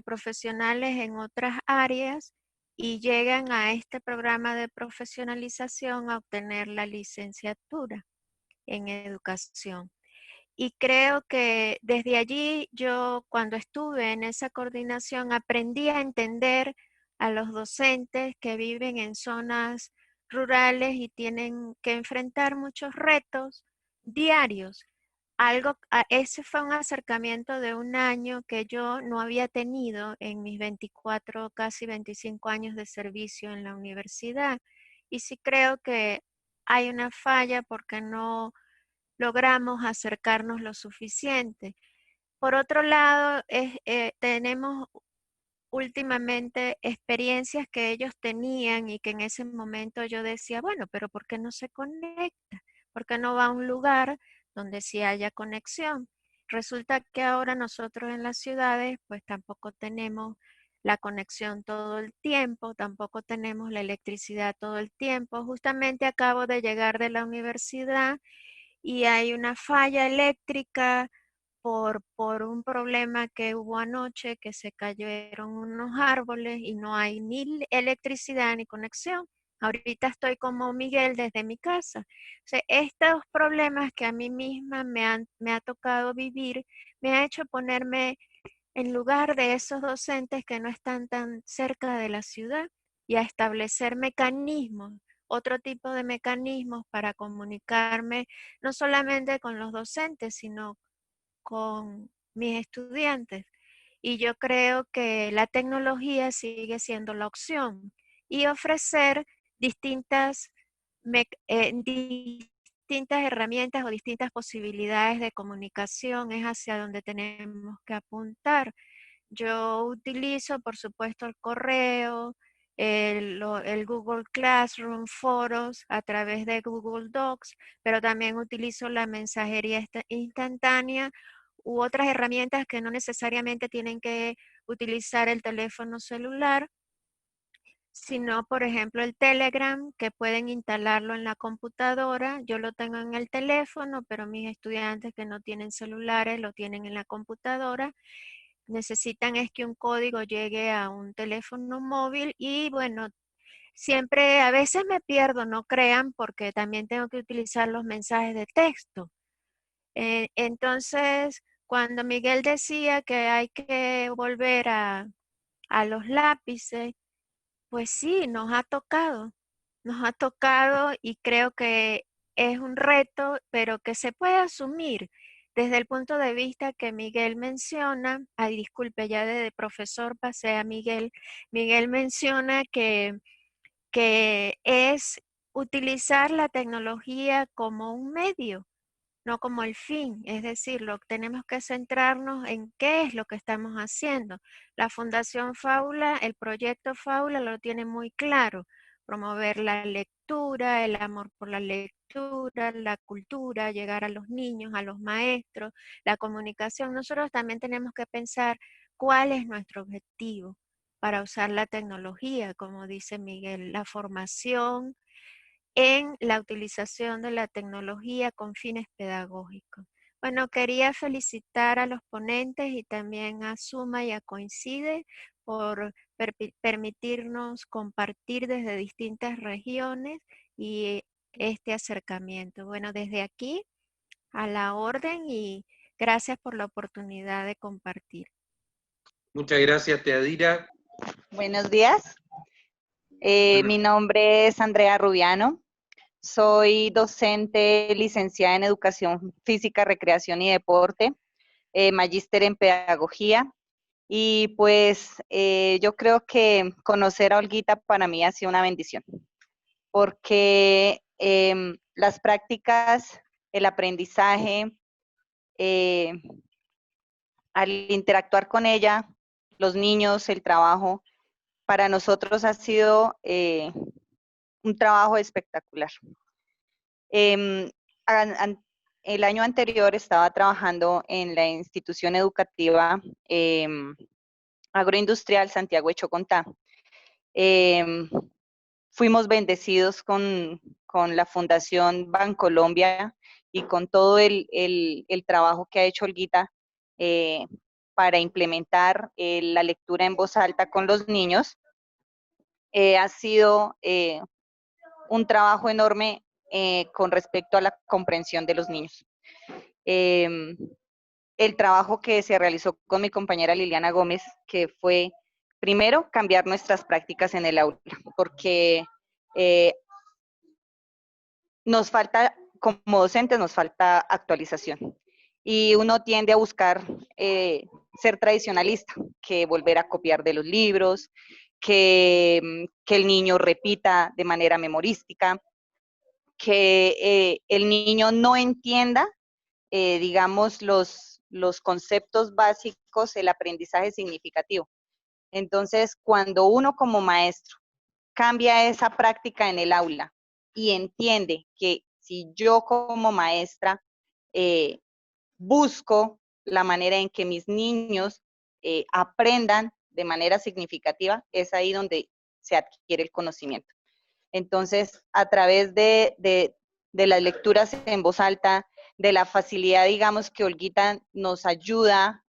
profesionales en otras áreas y llegan a este programa de profesionalización a obtener la licenciatura en educación. Y creo que desde allí yo, cuando estuve en esa coordinación, aprendí a entender a los docentes que viven en zonas rurales y tienen que enfrentar muchos retos diarios. Ese fue un acercamiento de un año que yo no había tenido en mis 24, casi 25 años de servicio en la universidad. Y sí creo que hay una falla porque no logramos acercarnos lo suficiente. Por otro lado, tenemos últimamente experiencias que ellos tenían y que en ese momento yo decía, bueno, pero ¿por qué no se conecta? ¿Por qué no va a un lugar donde sí haya conexión? Resulta que ahora nosotros en las ciudades pues tampoco tenemos la conexión todo el tiempo, tampoco tenemos la electricidad todo el tiempo. Justamente acabo de llegar de la universidad y hay una falla eléctrica por un problema que hubo anoche, que se cayeron unos árboles y no hay ni electricidad ni conexión. Ahorita estoy como Miguel desde mi casa. O sea, estos problemas que a mí misma me ha tocado vivir, me ha hecho ponerme en lugar de esos docentes que no están tan cerca de la ciudad y a establecer mecanismos, otro tipo de mecanismos para comunicarme no solamente con los docentes, sino con mis estudiantes. Y yo creo que la tecnología sigue siendo la opción y ofrecer distintas, distintas herramientas o distintas posibilidades de comunicación es hacia donde tenemos que apuntar. Yo utilizo, por supuesto, el correo, el Google Classroom, foros a través de Google Docs, pero también utilizo la mensajería instantánea u otras herramientas que no necesariamente tienen que utilizar el teléfono celular, sino, por ejemplo, el Telegram, que pueden instalarlo en la computadora. Yo lo tengo en el teléfono, pero mis estudiantes que no tienen celulares lo tienen en la computadora. Necesitan es que un código llegue a un teléfono móvil y bueno, siempre a veces me pierdo, no crean, porque también tengo que utilizar los mensajes de texto. Entonces, cuando Miguel decía que hay que volver a los lápices, pues sí, nos ha tocado y creo que es un reto, pero que se puede asumir desde el punto de vista que Miguel menciona. Ay, disculpe, ya de profesor pasé a Miguel. Miguel menciona que es utilizar la tecnología como un medio, no como el fin. Es decir, tenemos que centrarnos en qué es lo que estamos haciendo. La Fundación Fábula, el proyecto Fábula lo tiene muy claro: promover la lectura, el amor por la lectura, la cultura, llegar a los niños, a los maestros, la comunicación. Nosotros también tenemos que pensar cuál es nuestro objetivo para usar la tecnología, como dice Miguel, la formación en la utilización de la tecnología con fines pedagógicos. Bueno, quería felicitar a los ponentes y también a Suma y a Coincide por permitirnos compartir desde distintas regiones y este acercamiento. Bueno, desde aquí a la orden y gracias por la oportunidad de compartir. Muchas gracias, Teadira. Buenos días. Mi nombre es Andrea Rubiano. Soy docente licenciada en Educación Física, Recreación y Deporte, magíster en Pedagogía. Y pues yo creo que conocer a Olguita para mí ha sido una bendición, porque las prácticas, el aprendizaje, al interactuar con ella, los niños, el trabajo, para nosotros ha sido un trabajo espectacular. El año anterior estaba trabajando en la institución educativa Agroindustrial Santiago de Chocontá. Fuimos bendecidos con la Fundación Bancolombia y con todo el trabajo que ha hecho Olguita para implementar la lectura en voz alta con los niños. Ha sido un trabajo enorme con respecto a la comprensión de los niños. El trabajo que se realizó con mi compañera Liliana Gómez, que fue, primero, cambiar nuestras prácticas en el aula, porque nos falta, como docentes, nos falta actualización. Y uno tiende a buscar ser tradicionalista, que volver a copiar de los libros, que el niño repita de manera memorística, que el niño no entienda, digamos, los conceptos básicos, el aprendizaje significativo. Entonces, cuando uno como maestro cambia esa práctica en el aula y entiende que si yo como maestra busco la manera en que mis niños aprendan de manera significativa, es ahí donde se adquiere el conocimiento. Entonces, a través de las lecturas en voz alta, de la facilidad, digamos, que Olguita nos ayuda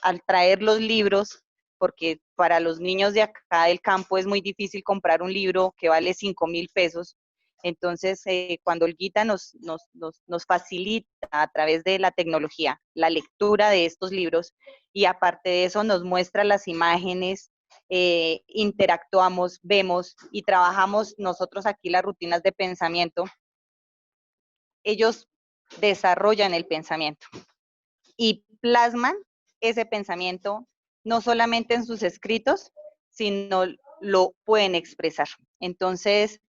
al traer los libros, porque para los niños de acá del campo es muy difícil comprar un libro que vale 5.000 pesos. Entonces, cuando Olguita nos facilita a través de la tecnología la lectura de estos libros, y aparte de eso nos muestra las imágenes, interactuamos, vemos y trabajamos nosotros aquí las rutinas de pensamiento, ellos desarrollan el pensamiento y plasman ese pensamiento no solamente en sus escritos, sino lo pueden expresar. Entonces,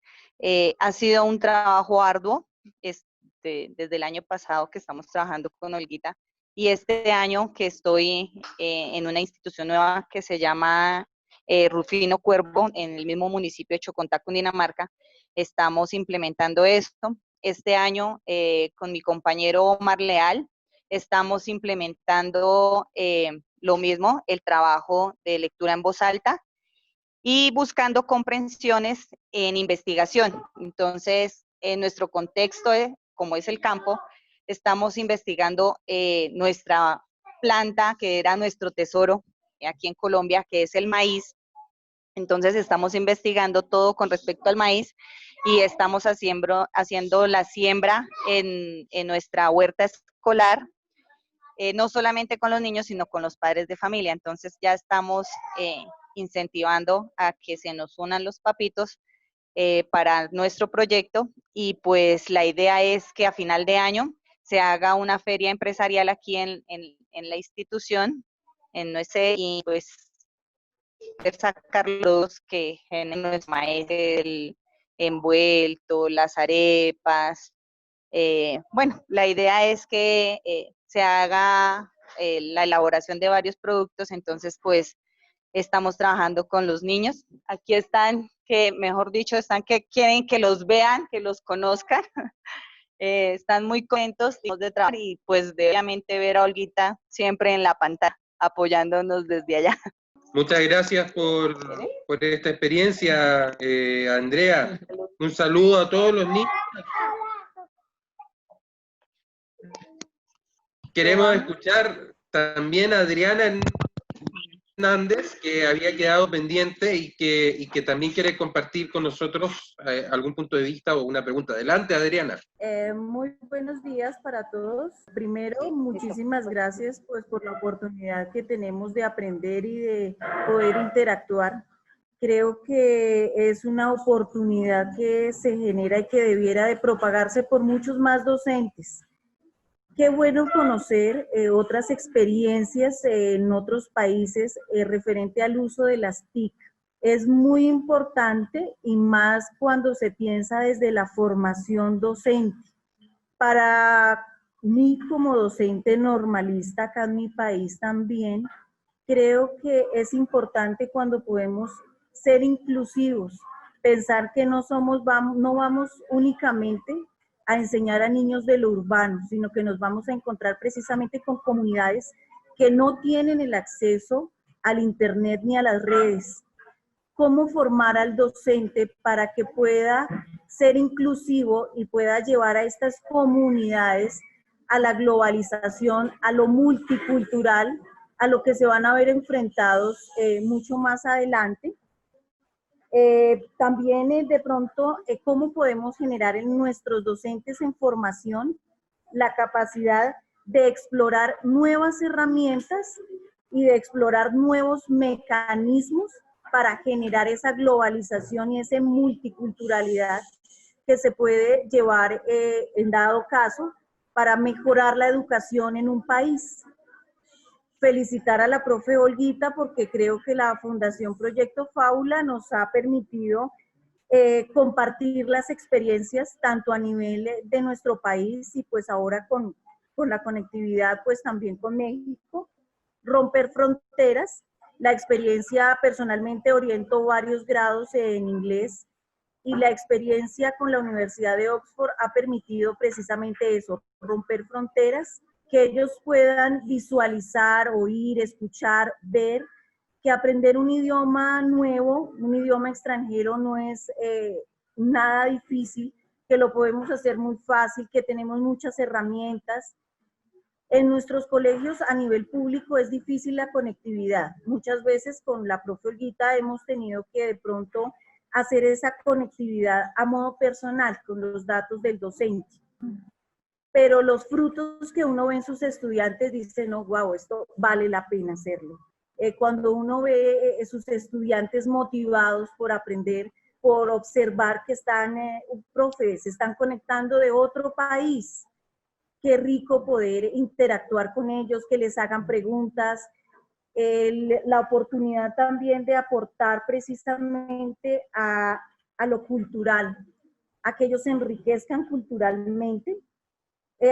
ha sido un trabajo arduo desde el año pasado que estamos trabajando con Olguita, y este año que estoy en una institución nueva que se llama Rufino Cuervo, en el mismo municipio de Chocontá, Cundinamarca, estamos implementando esto. Este año, con mi compañero Omar Leal, estamos implementando lo mismo, el trabajo de lectura en voz alta y buscando comprensiones en investigación. Entonces, en nuestro contexto, como es el campo, estamos investigando nuestra planta, que era nuestro tesoro aquí en Colombia, que es el maíz. Entonces, estamos investigando todo con respecto al maíz y estamos haciendo la siembra en nuestra huerta escolar, no solamente con los niños, sino con los padres de familia. Entonces, ya estamos incentivando a que se nos unan los papitos para nuestro proyecto, y pues la idea es que a final de año se haga una feria empresarial aquí en la institución, en nuestro, y pues sacar los que generen nuestro maíz, el envuelto, las arepas. Bueno, la idea es que se haga la elaboración de varios productos. Entonces, pues, estamos trabajando con los niños. Aquí están, que mejor dicho, están que quieren que los vean, que los conozcan. Están muy contentos de trabajar y pues de obviamente ver a Olguita siempre en la pantalla, apoyándonos desde allá. Muchas gracias por esta experiencia, Andrea. Un saludo a todos los niños. Queremos escuchar también a Adriana Hernández, que había quedado pendiente y que también quiere compartir con nosotros algún punto de vista o una pregunta. Adelante, Adriana. Muy buenos días para todos. Primero, muchísimas gracias pues, por la oportunidad que tenemos de aprender y de poder interactuar. Creo que es una oportunidad que se genera y que debiera de propagarse por muchos más docentes. Qué bueno conocer otras experiencias en otros países referente al uso de las TIC. Es muy importante y más cuando se piensa desde la formación docente. Para mí como docente normalista acá en mi país también, creo que es importante cuando podemos ser inclusivos, pensar que no vamos únicamente a enseñar a niños de lo urbano, sino que nos vamos a encontrar precisamente con comunidades que no tienen el acceso al internet ni a las redes. ¿Cómo formar al docente para que pueda ser inclusivo y pueda llevar a estas comunidades a la globalización, a lo multicultural, a lo que se van a ver enfrentados mucho más adelante? También de pronto, cómo podemos generar en nuestros docentes en formación la capacidad de explorar nuevas herramientas y de explorar nuevos mecanismos para generar esa globalización y esa multiculturalidad que se puede llevar en dado caso para mejorar la educación en un país. Felicitar a la profe Olguita porque creo que la Fundación Proyecto Fábula nos ha permitido compartir las experiencias tanto a nivel de nuestro país y pues ahora con la conectividad pues también con México, romper fronteras. La experiencia personalmente oriento varios grados en inglés y la experiencia con la Universidad de Oxford ha permitido precisamente eso, romper fronteras, que ellos puedan visualizar, oír, escuchar, ver, que aprender un idioma nuevo, un idioma extranjero no es nada difícil, que lo podemos hacer muy fácil, que tenemos muchas herramientas. En nuestros colegios a nivel público es difícil la conectividad. Muchas veces con la profe Olguita hemos tenido que de pronto hacer esa conectividad a modo personal con los datos del docente. Pero los frutos que uno ve en sus estudiantes dicen, no, wow, esto vale la pena hacerlo. Cuando uno ve sus estudiantes motivados por aprender, por observar que están, profes, se están conectando de otro país, qué rico poder interactuar con ellos, que les hagan preguntas, la oportunidad también de aportar precisamente a lo cultural, a que ellos se enriquezcan culturalmente.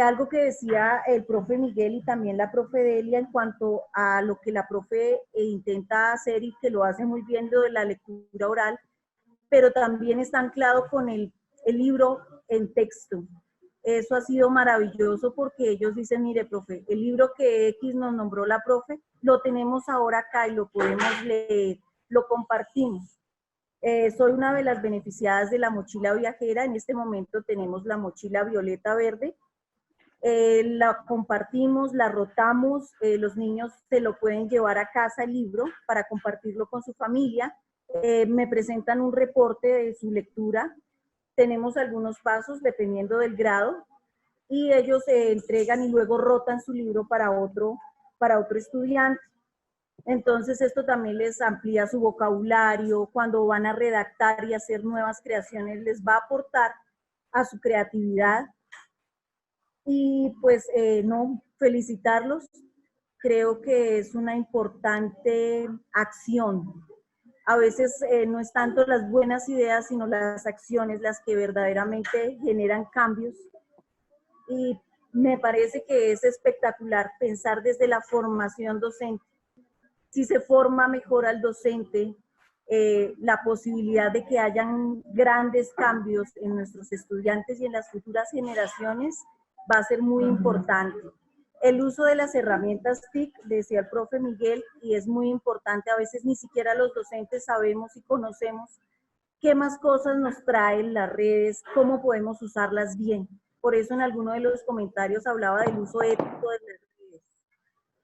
Algo que decía el profe Miguel y también la profe Delia en cuanto a lo que la profe intenta hacer y que lo hace muy bien, lo de la lectura oral, pero también está anclado con el libro en texto. Eso ha sido maravilloso porque ellos dicen, mire, profe, el libro que X nos nombró la profe, lo tenemos ahora acá y lo podemos leer, lo compartimos. Soy una de las beneficiadas de la mochila viajera. En este momento tenemos la mochila violeta verde. La compartimos, la rotamos, los niños se lo pueden llevar a casa el libro para compartirlo con su familia. Me presentan un reporte de su lectura. Tenemos algunos pasos dependiendo del grado y ellos se entregan y luego rotan su libro para otro estudiante. Entonces esto también les amplía su vocabulario, cuando van a redactar y hacer nuevas creaciones les va a aportar a su creatividad. Y pues no, felicitarlos, creo que es una importante acción. A veces no es tanto las buenas ideas, sino las acciones las que verdaderamente generan cambios. Y me parece que es espectacular pensar desde la formación docente. Si se forma mejor al docente, la posibilidad de que hayan grandes cambios en nuestros estudiantes y en las futuras generaciones va a ser muy importante. El uso de las herramientas TIC, decía el profe Miguel, y es muy importante, a veces ni siquiera los docentes sabemos y conocemos qué más cosas nos traen las redes, cómo podemos usarlas bien. Por eso en alguno de los comentarios hablaba del uso ético de las redes.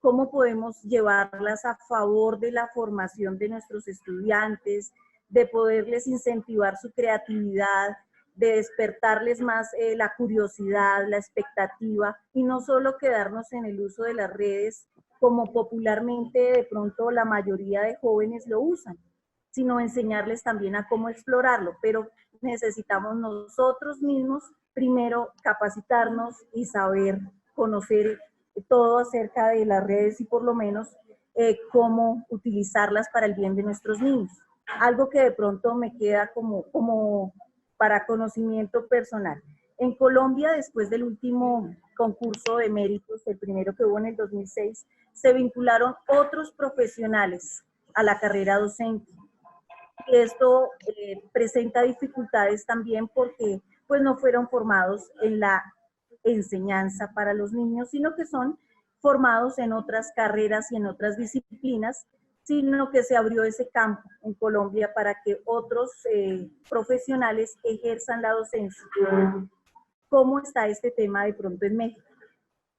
Cómo podemos llevarlas a favor de la formación de nuestros estudiantes, de poderles incentivar su creatividad, de despertarles más la curiosidad, la expectativa, y no solo quedarnos en el uso de las redes como popularmente de pronto la mayoría de jóvenes lo usan, sino enseñarles también a cómo explorarlo, pero necesitamos nosotros mismos primero capacitarnos y saber, conocer todo acerca de las redes y por lo menos cómo utilizarlas para el bien de nuestros niños. Algo que de pronto me queda como para conocimiento personal. En Colombia, después del último concurso de méritos, el primero que hubo en el 2006, se vincularon otros profesionales a la carrera docente. Y esto presenta dificultades también porque pues, no fueron formados en la enseñanza para los niños, sino que son formados en otras carreras y en otras disciplinas, sino que se abrió ese campo en Colombia para que otros profesionales ejerzan la docencia. ¿Cómo está este tema de pronto en México?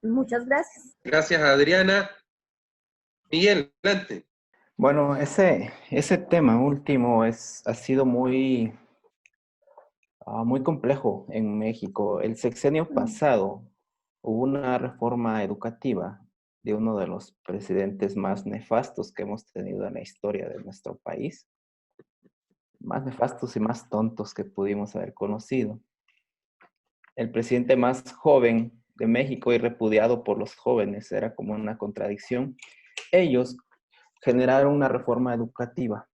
Muchas gracias. Gracias, Adriana. Miguel, adelante. Bueno, ese tema último ha sido muy complejo en México. El sexenio pasado hubo una reforma educativa de uno de los presidentes más nefastos que hemos tenido en la historia de nuestro país. Más nefastos y más tontos que pudimos haber conocido. El presidente más joven de México y repudiado por los jóvenes, era como una contradicción. Ellos generaron una reforma educativa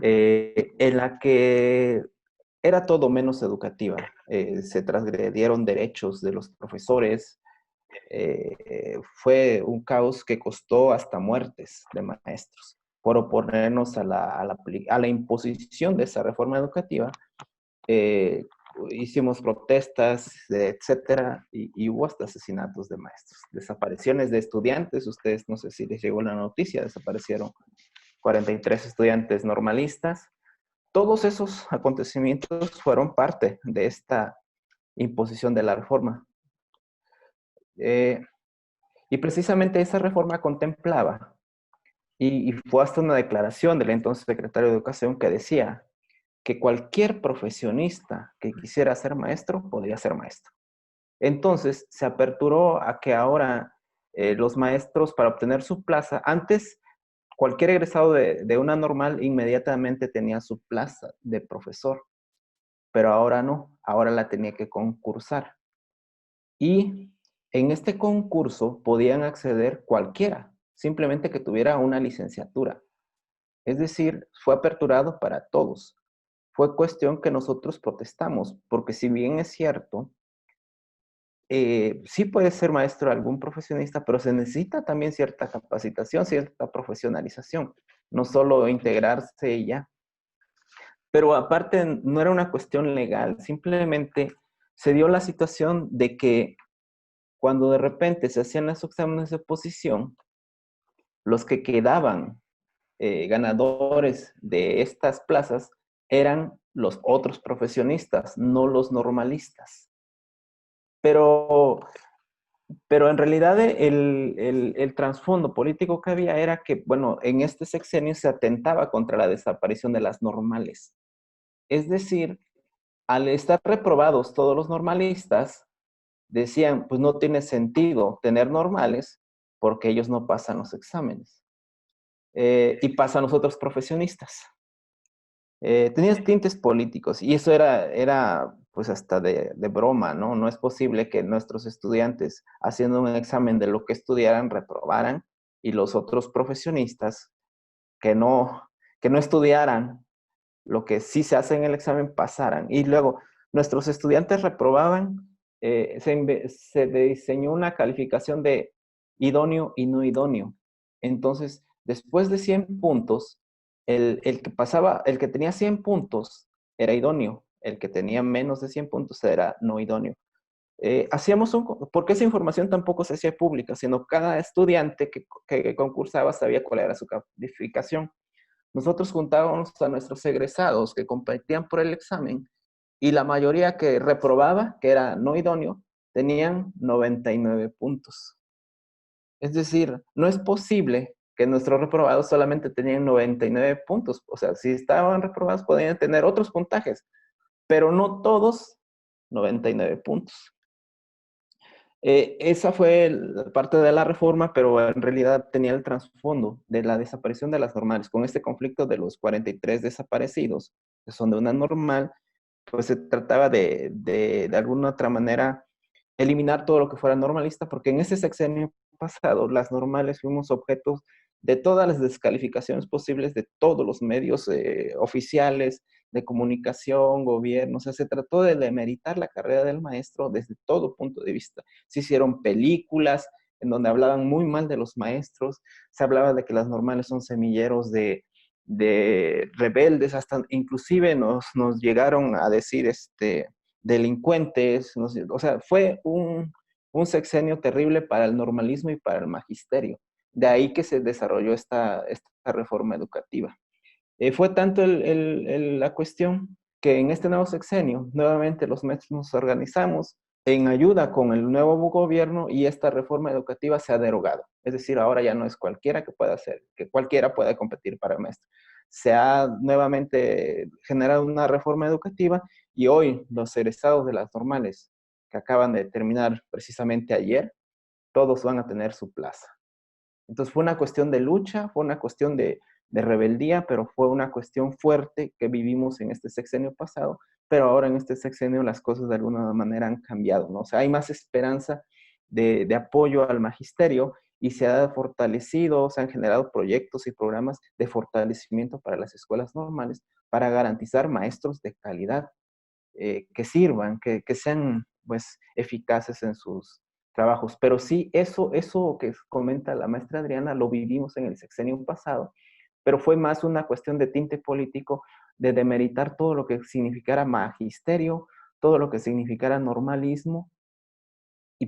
en la que era todo menos educativa. Se transgredieron derechos de los profesores. Fue un caos que costó hasta muertes de maestros por oponernos a la imposición de esa reforma educativa. Hicimos protestas, etcétera, y hubo hasta asesinatos de maestros, desapariciones de estudiantes. Ustedes, no sé si les llegó la noticia, desaparecieron 43 estudiantes normalistas. Todos esos acontecimientos fueron parte de esta imposición de la reforma. Y precisamente esa reforma contemplaba, y fue hasta una declaración del entonces secretario de Educación que decía que cualquier profesionista que quisiera ser maestro podría ser maestro. Entonces se aperturó a que ahora los maestros, para obtener su plaza, antes cualquier egresado de una normal inmediatamente tenía su plaza de profesor, pero ahora no, ahora la tenía que concursar. Y en este concurso podían acceder cualquiera, simplemente que tuviera una licenciatura. Es decir, fue aperturado para todos. Fue cuestión que nosotros protestamos, porque si bien es cierto, sí puede ser maestro algún profesionista, pero se necesita también cierta capacitación, cierta profesionalización, no solo integrarse y ya. Pero aparte, no era una cuestión legal, simplemente se dio la situación de que cuando de repente se hacían los exámenes de oposición, los que quedaban ganadores de estas plazas eran los otros profesionistas, no los normalistas. Pero en realidad el trasfondo político que había era que, bueno, en este sexenio se atentaba contra la desaparición de las normales. Es decir, al estar reprobados todos los normalistas, decían, pues no tiene sentido tener normales porque ellos no pasan los exámenes. Y pasan los otros profesionistas. Tenía tintes políticos y eso era pues hasta de broma, ¿no? No es posible que nuestros estudiantes haciendo un examen de lo que estudiaran reprobaran y los otros profesionistas que no estudiaran lo que sí se hace en el examen pasaran. Y luego nuestros estudiantes reprobaban, se diseñó una calificación de idóneo y no idóneo. Entonces, después de 100 puntos, el que tenía 100 puntos era idóneo, el que tenía menos de 100 puntos era no idóneo. Porque esa información tampoco se hacía pública, sino cada estudiante que concursaba sabía cuál era su calificación. Nosotros juntábamos a nuestros egresados que competían por el examen y la mayoría que reprobaba, que era no idóneo, tenían 99 puntos. Es decir, no es posible que nuestros reprobados solamente tenían 99 puntos. O sea, si estaban reprobados podían tener otros puntajes, pero no todos 99 puntos. Esa fue la parte de la reforma, pero en realidad tenía el trasfondo de la desaparición de las normales. Con este conflicto de los 43 desaparecidos, que son de una normal, pues se trataba de alguna otra manera eliminar todo lo que fuera normalista, porque en ese sexenio pasado las normales fuimos objetos de todas las descalificaciones posibles de todos los medios oficiales, de comunicación, gobierno. O sea, se trató de demeritar la carrera del maestro desde todo punto de vista. Se hicieron películas en donde hablaban muy mal de los maestros, se hablaba de que las normales son semilleros de rebeldes, hasta inclusive nos llegaron a decir delincuentes, o sea, fue un sexenio terrible para el normalismo y para el magisterio. De ahí que se desarrolló esta reforma educativa. Fue tanto la cuestión que en este nuevo sexenio, nuevamente los maestros nos organizamos en ayuda con el nuevo gobierno y esta reforma educativa se ha derogado. Es decir, ahora ya no es cualquiera que pueda hacer, que cualquiera pueda competir para maestro. Se ha nuevamente generado una reforma educativa y hoy los egresados de las normales que acaban de terminar precisamente ayer, todos van a tener su plaza. Entonces fue una cuestión de lucha, fue una cuestión de rebeldía, pero fue una cuestión fuerte que vivimos en este sexenio pasado, pero ahora en este sexenio las cosas de alguna manera han cambiado, ¿no? O sea, hay más esperanza de apoyo al magisterio y se ha fortalecido, se han generado proyectos y programas de fortalecimiento para las escuelas normales para garantizar maestros de calidad que sirvan, que sean pues eficaces en sus trabajos. Pero sí, eso que comenta la maestra Adriana lo vivimos en el sexenio pasado, pero fue más una cuestión de tinte político, de demeritar todo lo que significara magisterio, todo lo que significara normalismo,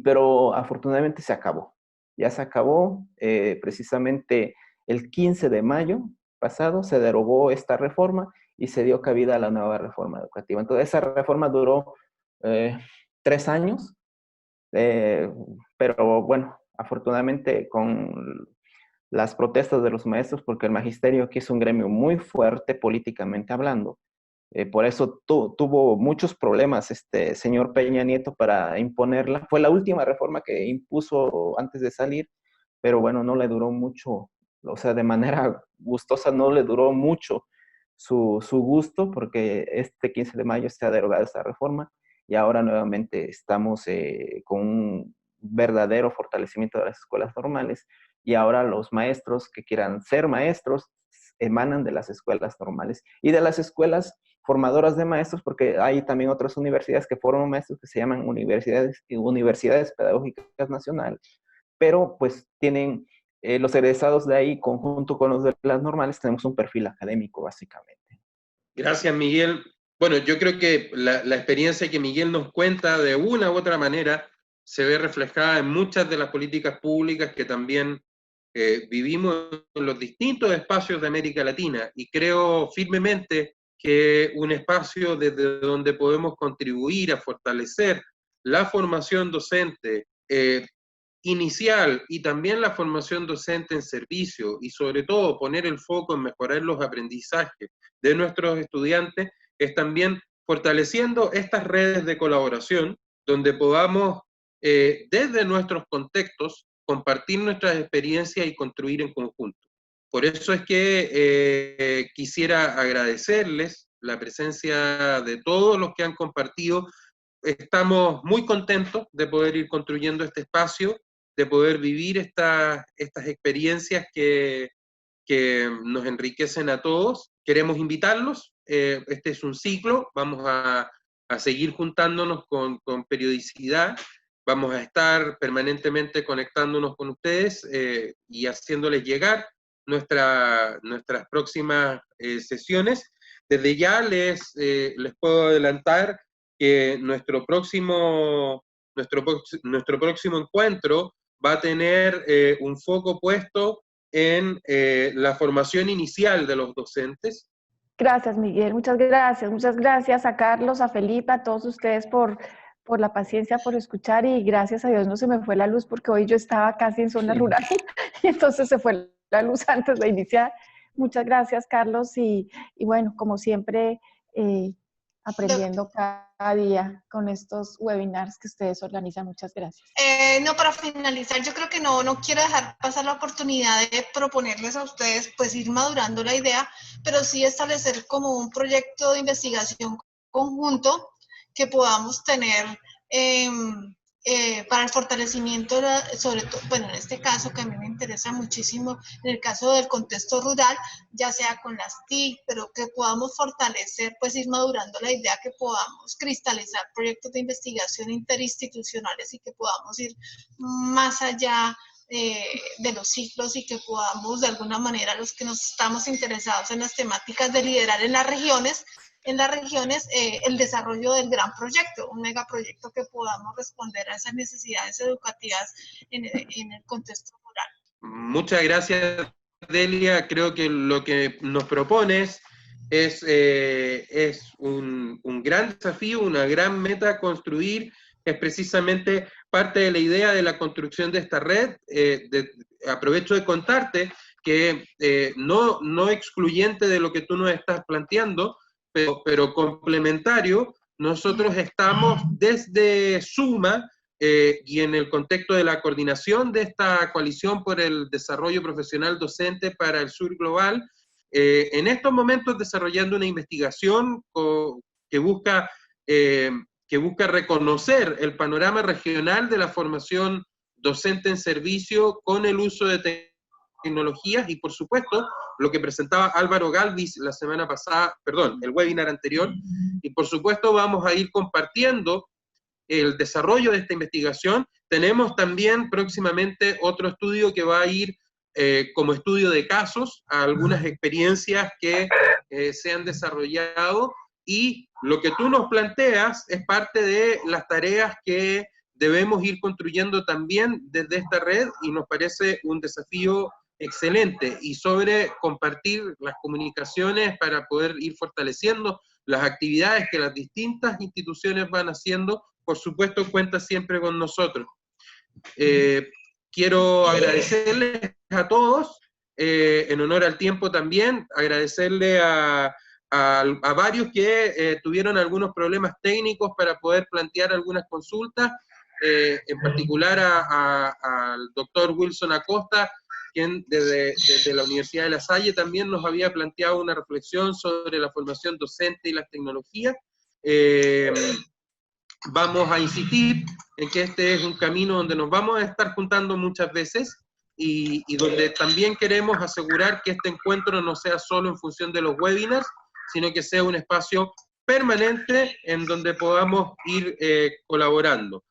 pero afortunadamente se acabó. Ya se acabó, precisamente el 15 de mayo pasado se derogó esta reforma y se dio cabida a la nueva reforma educativa. Entonces esa reforma duró 3 años, pero bueno, afortunadamente con las protestas de los maestros, porque el magisterio aquí es un gremio muy fuerte políticamente hablando, por eso tuvo muchos problemas este señor Peña Nieto para imponerla. Fue la última reforma que impuso antes de salir, pero bueno, no le duró mucho, o sea, de manera gustosa no le duró mucho su gusto, porque este 15 de mayo se ha derogado esta reforma y ahora nuevamente estamos con un verdadero fortalecimiento de las escuelas normales y ahora los maestros que quieran ser maestros emanan de las escuelas normales y de las escuelas formadoras de maestros, porque hay también otras universidades que forman maestros que se llaman universidades pedagógicas nacionales, pero pues tienen los egresados de ahí, conjunto con los de las normales, tenemos un perfil académico básicamente. Gracias, Miguel. Bueno, yo creo que la experiencia que Miguel nos cuenta de una u otra manera se ve reflejada en muchas de las políticas públicas que también vivimos en los distintos espacios de América Latina, y creo firmemente que un espacio desde donde podemos contribuir a fortalecer la formación docente inicial y también la formación docente en servicio, y sobre todo poner el foco en mejorar los aprendizajes de nuestros estudiantes, es también fortaleciendo estas redes de colaboración donde podamos desde nuestros contextos compartir nuestras experiencias y construir en conjunto. Por eso es que quisiera agradecerles la presencia de todos los que han compartido. Estamos muy contentos de poder ir construyendo este espacio, de poder vivir estas experiencias que nos enriquecen a todos. Queremos invitarlos, este es un ciclo, vamos a seguir juntándonos con periodicidad, vamos a estar permanentemente conectándonos con ustedes y haciéndoles llegar nuestras próximas sesiones. Desde ya les puedo adelantar que nuestro próximo encuentro va a tener un foco puesto en la formación inicial de los docentes. Gracias, Miguel. Muchas gracias. Muchas gracias a Carlos, a Felipe, a todos ustedes por la paciencia, por escuchar, y gracias a Dios no se me fue la luz porque hoy yo estaba casi en zona rural y entonces se fue la luz antes de iniciar. Muchas gracias, Carlos, y bueno, como siempre, aprendiendo cada día con estos webinars que ustedes organizan. Muchas gracias. No, para finalizar, yo creo que no quiero dejar pasar la oportunidad de proponerles a ustedes, pues ir madurando la idea, pero sí establecer como un proyecto de investigación conjunto que podamos tener para el fortalecimiento, sobre todo, bueno, en este caso que a mí me interesa muchísimo, en el caso del contexto rural, ya sea con las TIC, pero que podamos fortalecer, pues ir madurando la idea, que podamos cristalizar proyectos de investigación interinstitucionales y que podamos ir más allá de los ciclos, y que podamos de alguna manera, los que nos estamos interesados en las temáticas de liderar en las regiones, en las regiones el desarrollo del gran proyecto, un megaproyecto que podamos responder a esas necesidades educativas en el contexto rural. Muchas gracias, Delia. Creo que lo que nos propones es un gran desafío, una gran meta a construir, es precisamente parte de la idea de la construcción de esta red. Aprovecho de contarte que no excluyente de lo que tú nos estás planteando, pero complementario, nosotros estamos desde SUMA y en el contexto de la coordinación de esta coalición por el desarrollo profesional docente para el sur global, en estos momentos desarrollando una investigación que busca reconocer el panorama regional de la formación docente en servicio con el uso de tecnologías y, por supuesto, lo que presentaba Álvaro Galvis la semana pasada, perdón, el webinar anterior, y por supuesto vamos a ir compartiendo el desarrollo de esta investigación. Tenemos también próximamente otro estudio que va a ir como estudio de casos a algunas experiencias que se han desarrollado, y lo que tú nos planteas es parte de las tareas que debemos ir construyendo también desde esta red, y nos parece un desafío excelente, y sobre compartir las comunicaciones para poder ir fortaleciendo las actividades que las distintas instituciones van haciendo. Por supuesto, cuenta siempre con nosotros. Quiero agradecerles a todos, en honor al tiempo también, agradecerle a varios que tuvieron algunos problemas técnicos para poder plantear algunas consultas, en particular al doctor Wilson Acosta, quien desde la Universidad de La Salle también nos había planteado una reflexión sobre la formación docente y las tecnologías. Vamos a insistir en que este es un camino donde nos vamos a estar juntando muchas veces, y donde también queremos asegurar que este encuentro no sea solo en función de los webinars, sino que sea un espacio permanente en donde podamos ir colaborando.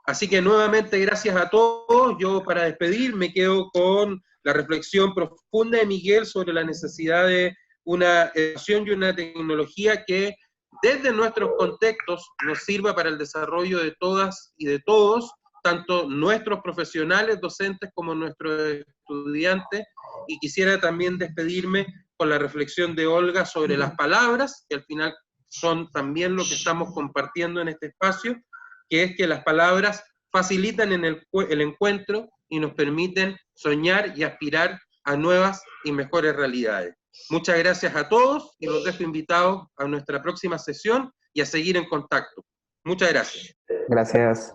Así que nuevamente gracias a todos. Yo, para despedir, me quedo con la reflexión profunda de Miguel sobre la necesidad de una educación y una tecnología que desde nuestros contextos nos sirva para el desarrollo de todas y de todos, tanto nuestros profesionales docentes como nuestros estudiantes. Y quisiera también despedirme con la reflexión de Olga sobre las palabras, que al final son también lo que estamos compartiendo en este espacio, que es que las palabras facilitan el encuentro y nos permiten soñar y aspirar a nuevas y mejores realidades. Muchas gracias a todos, y los dejo invitados a nuestra próxima sesión y a seguir en contacto. Muchas gracias. Gracias.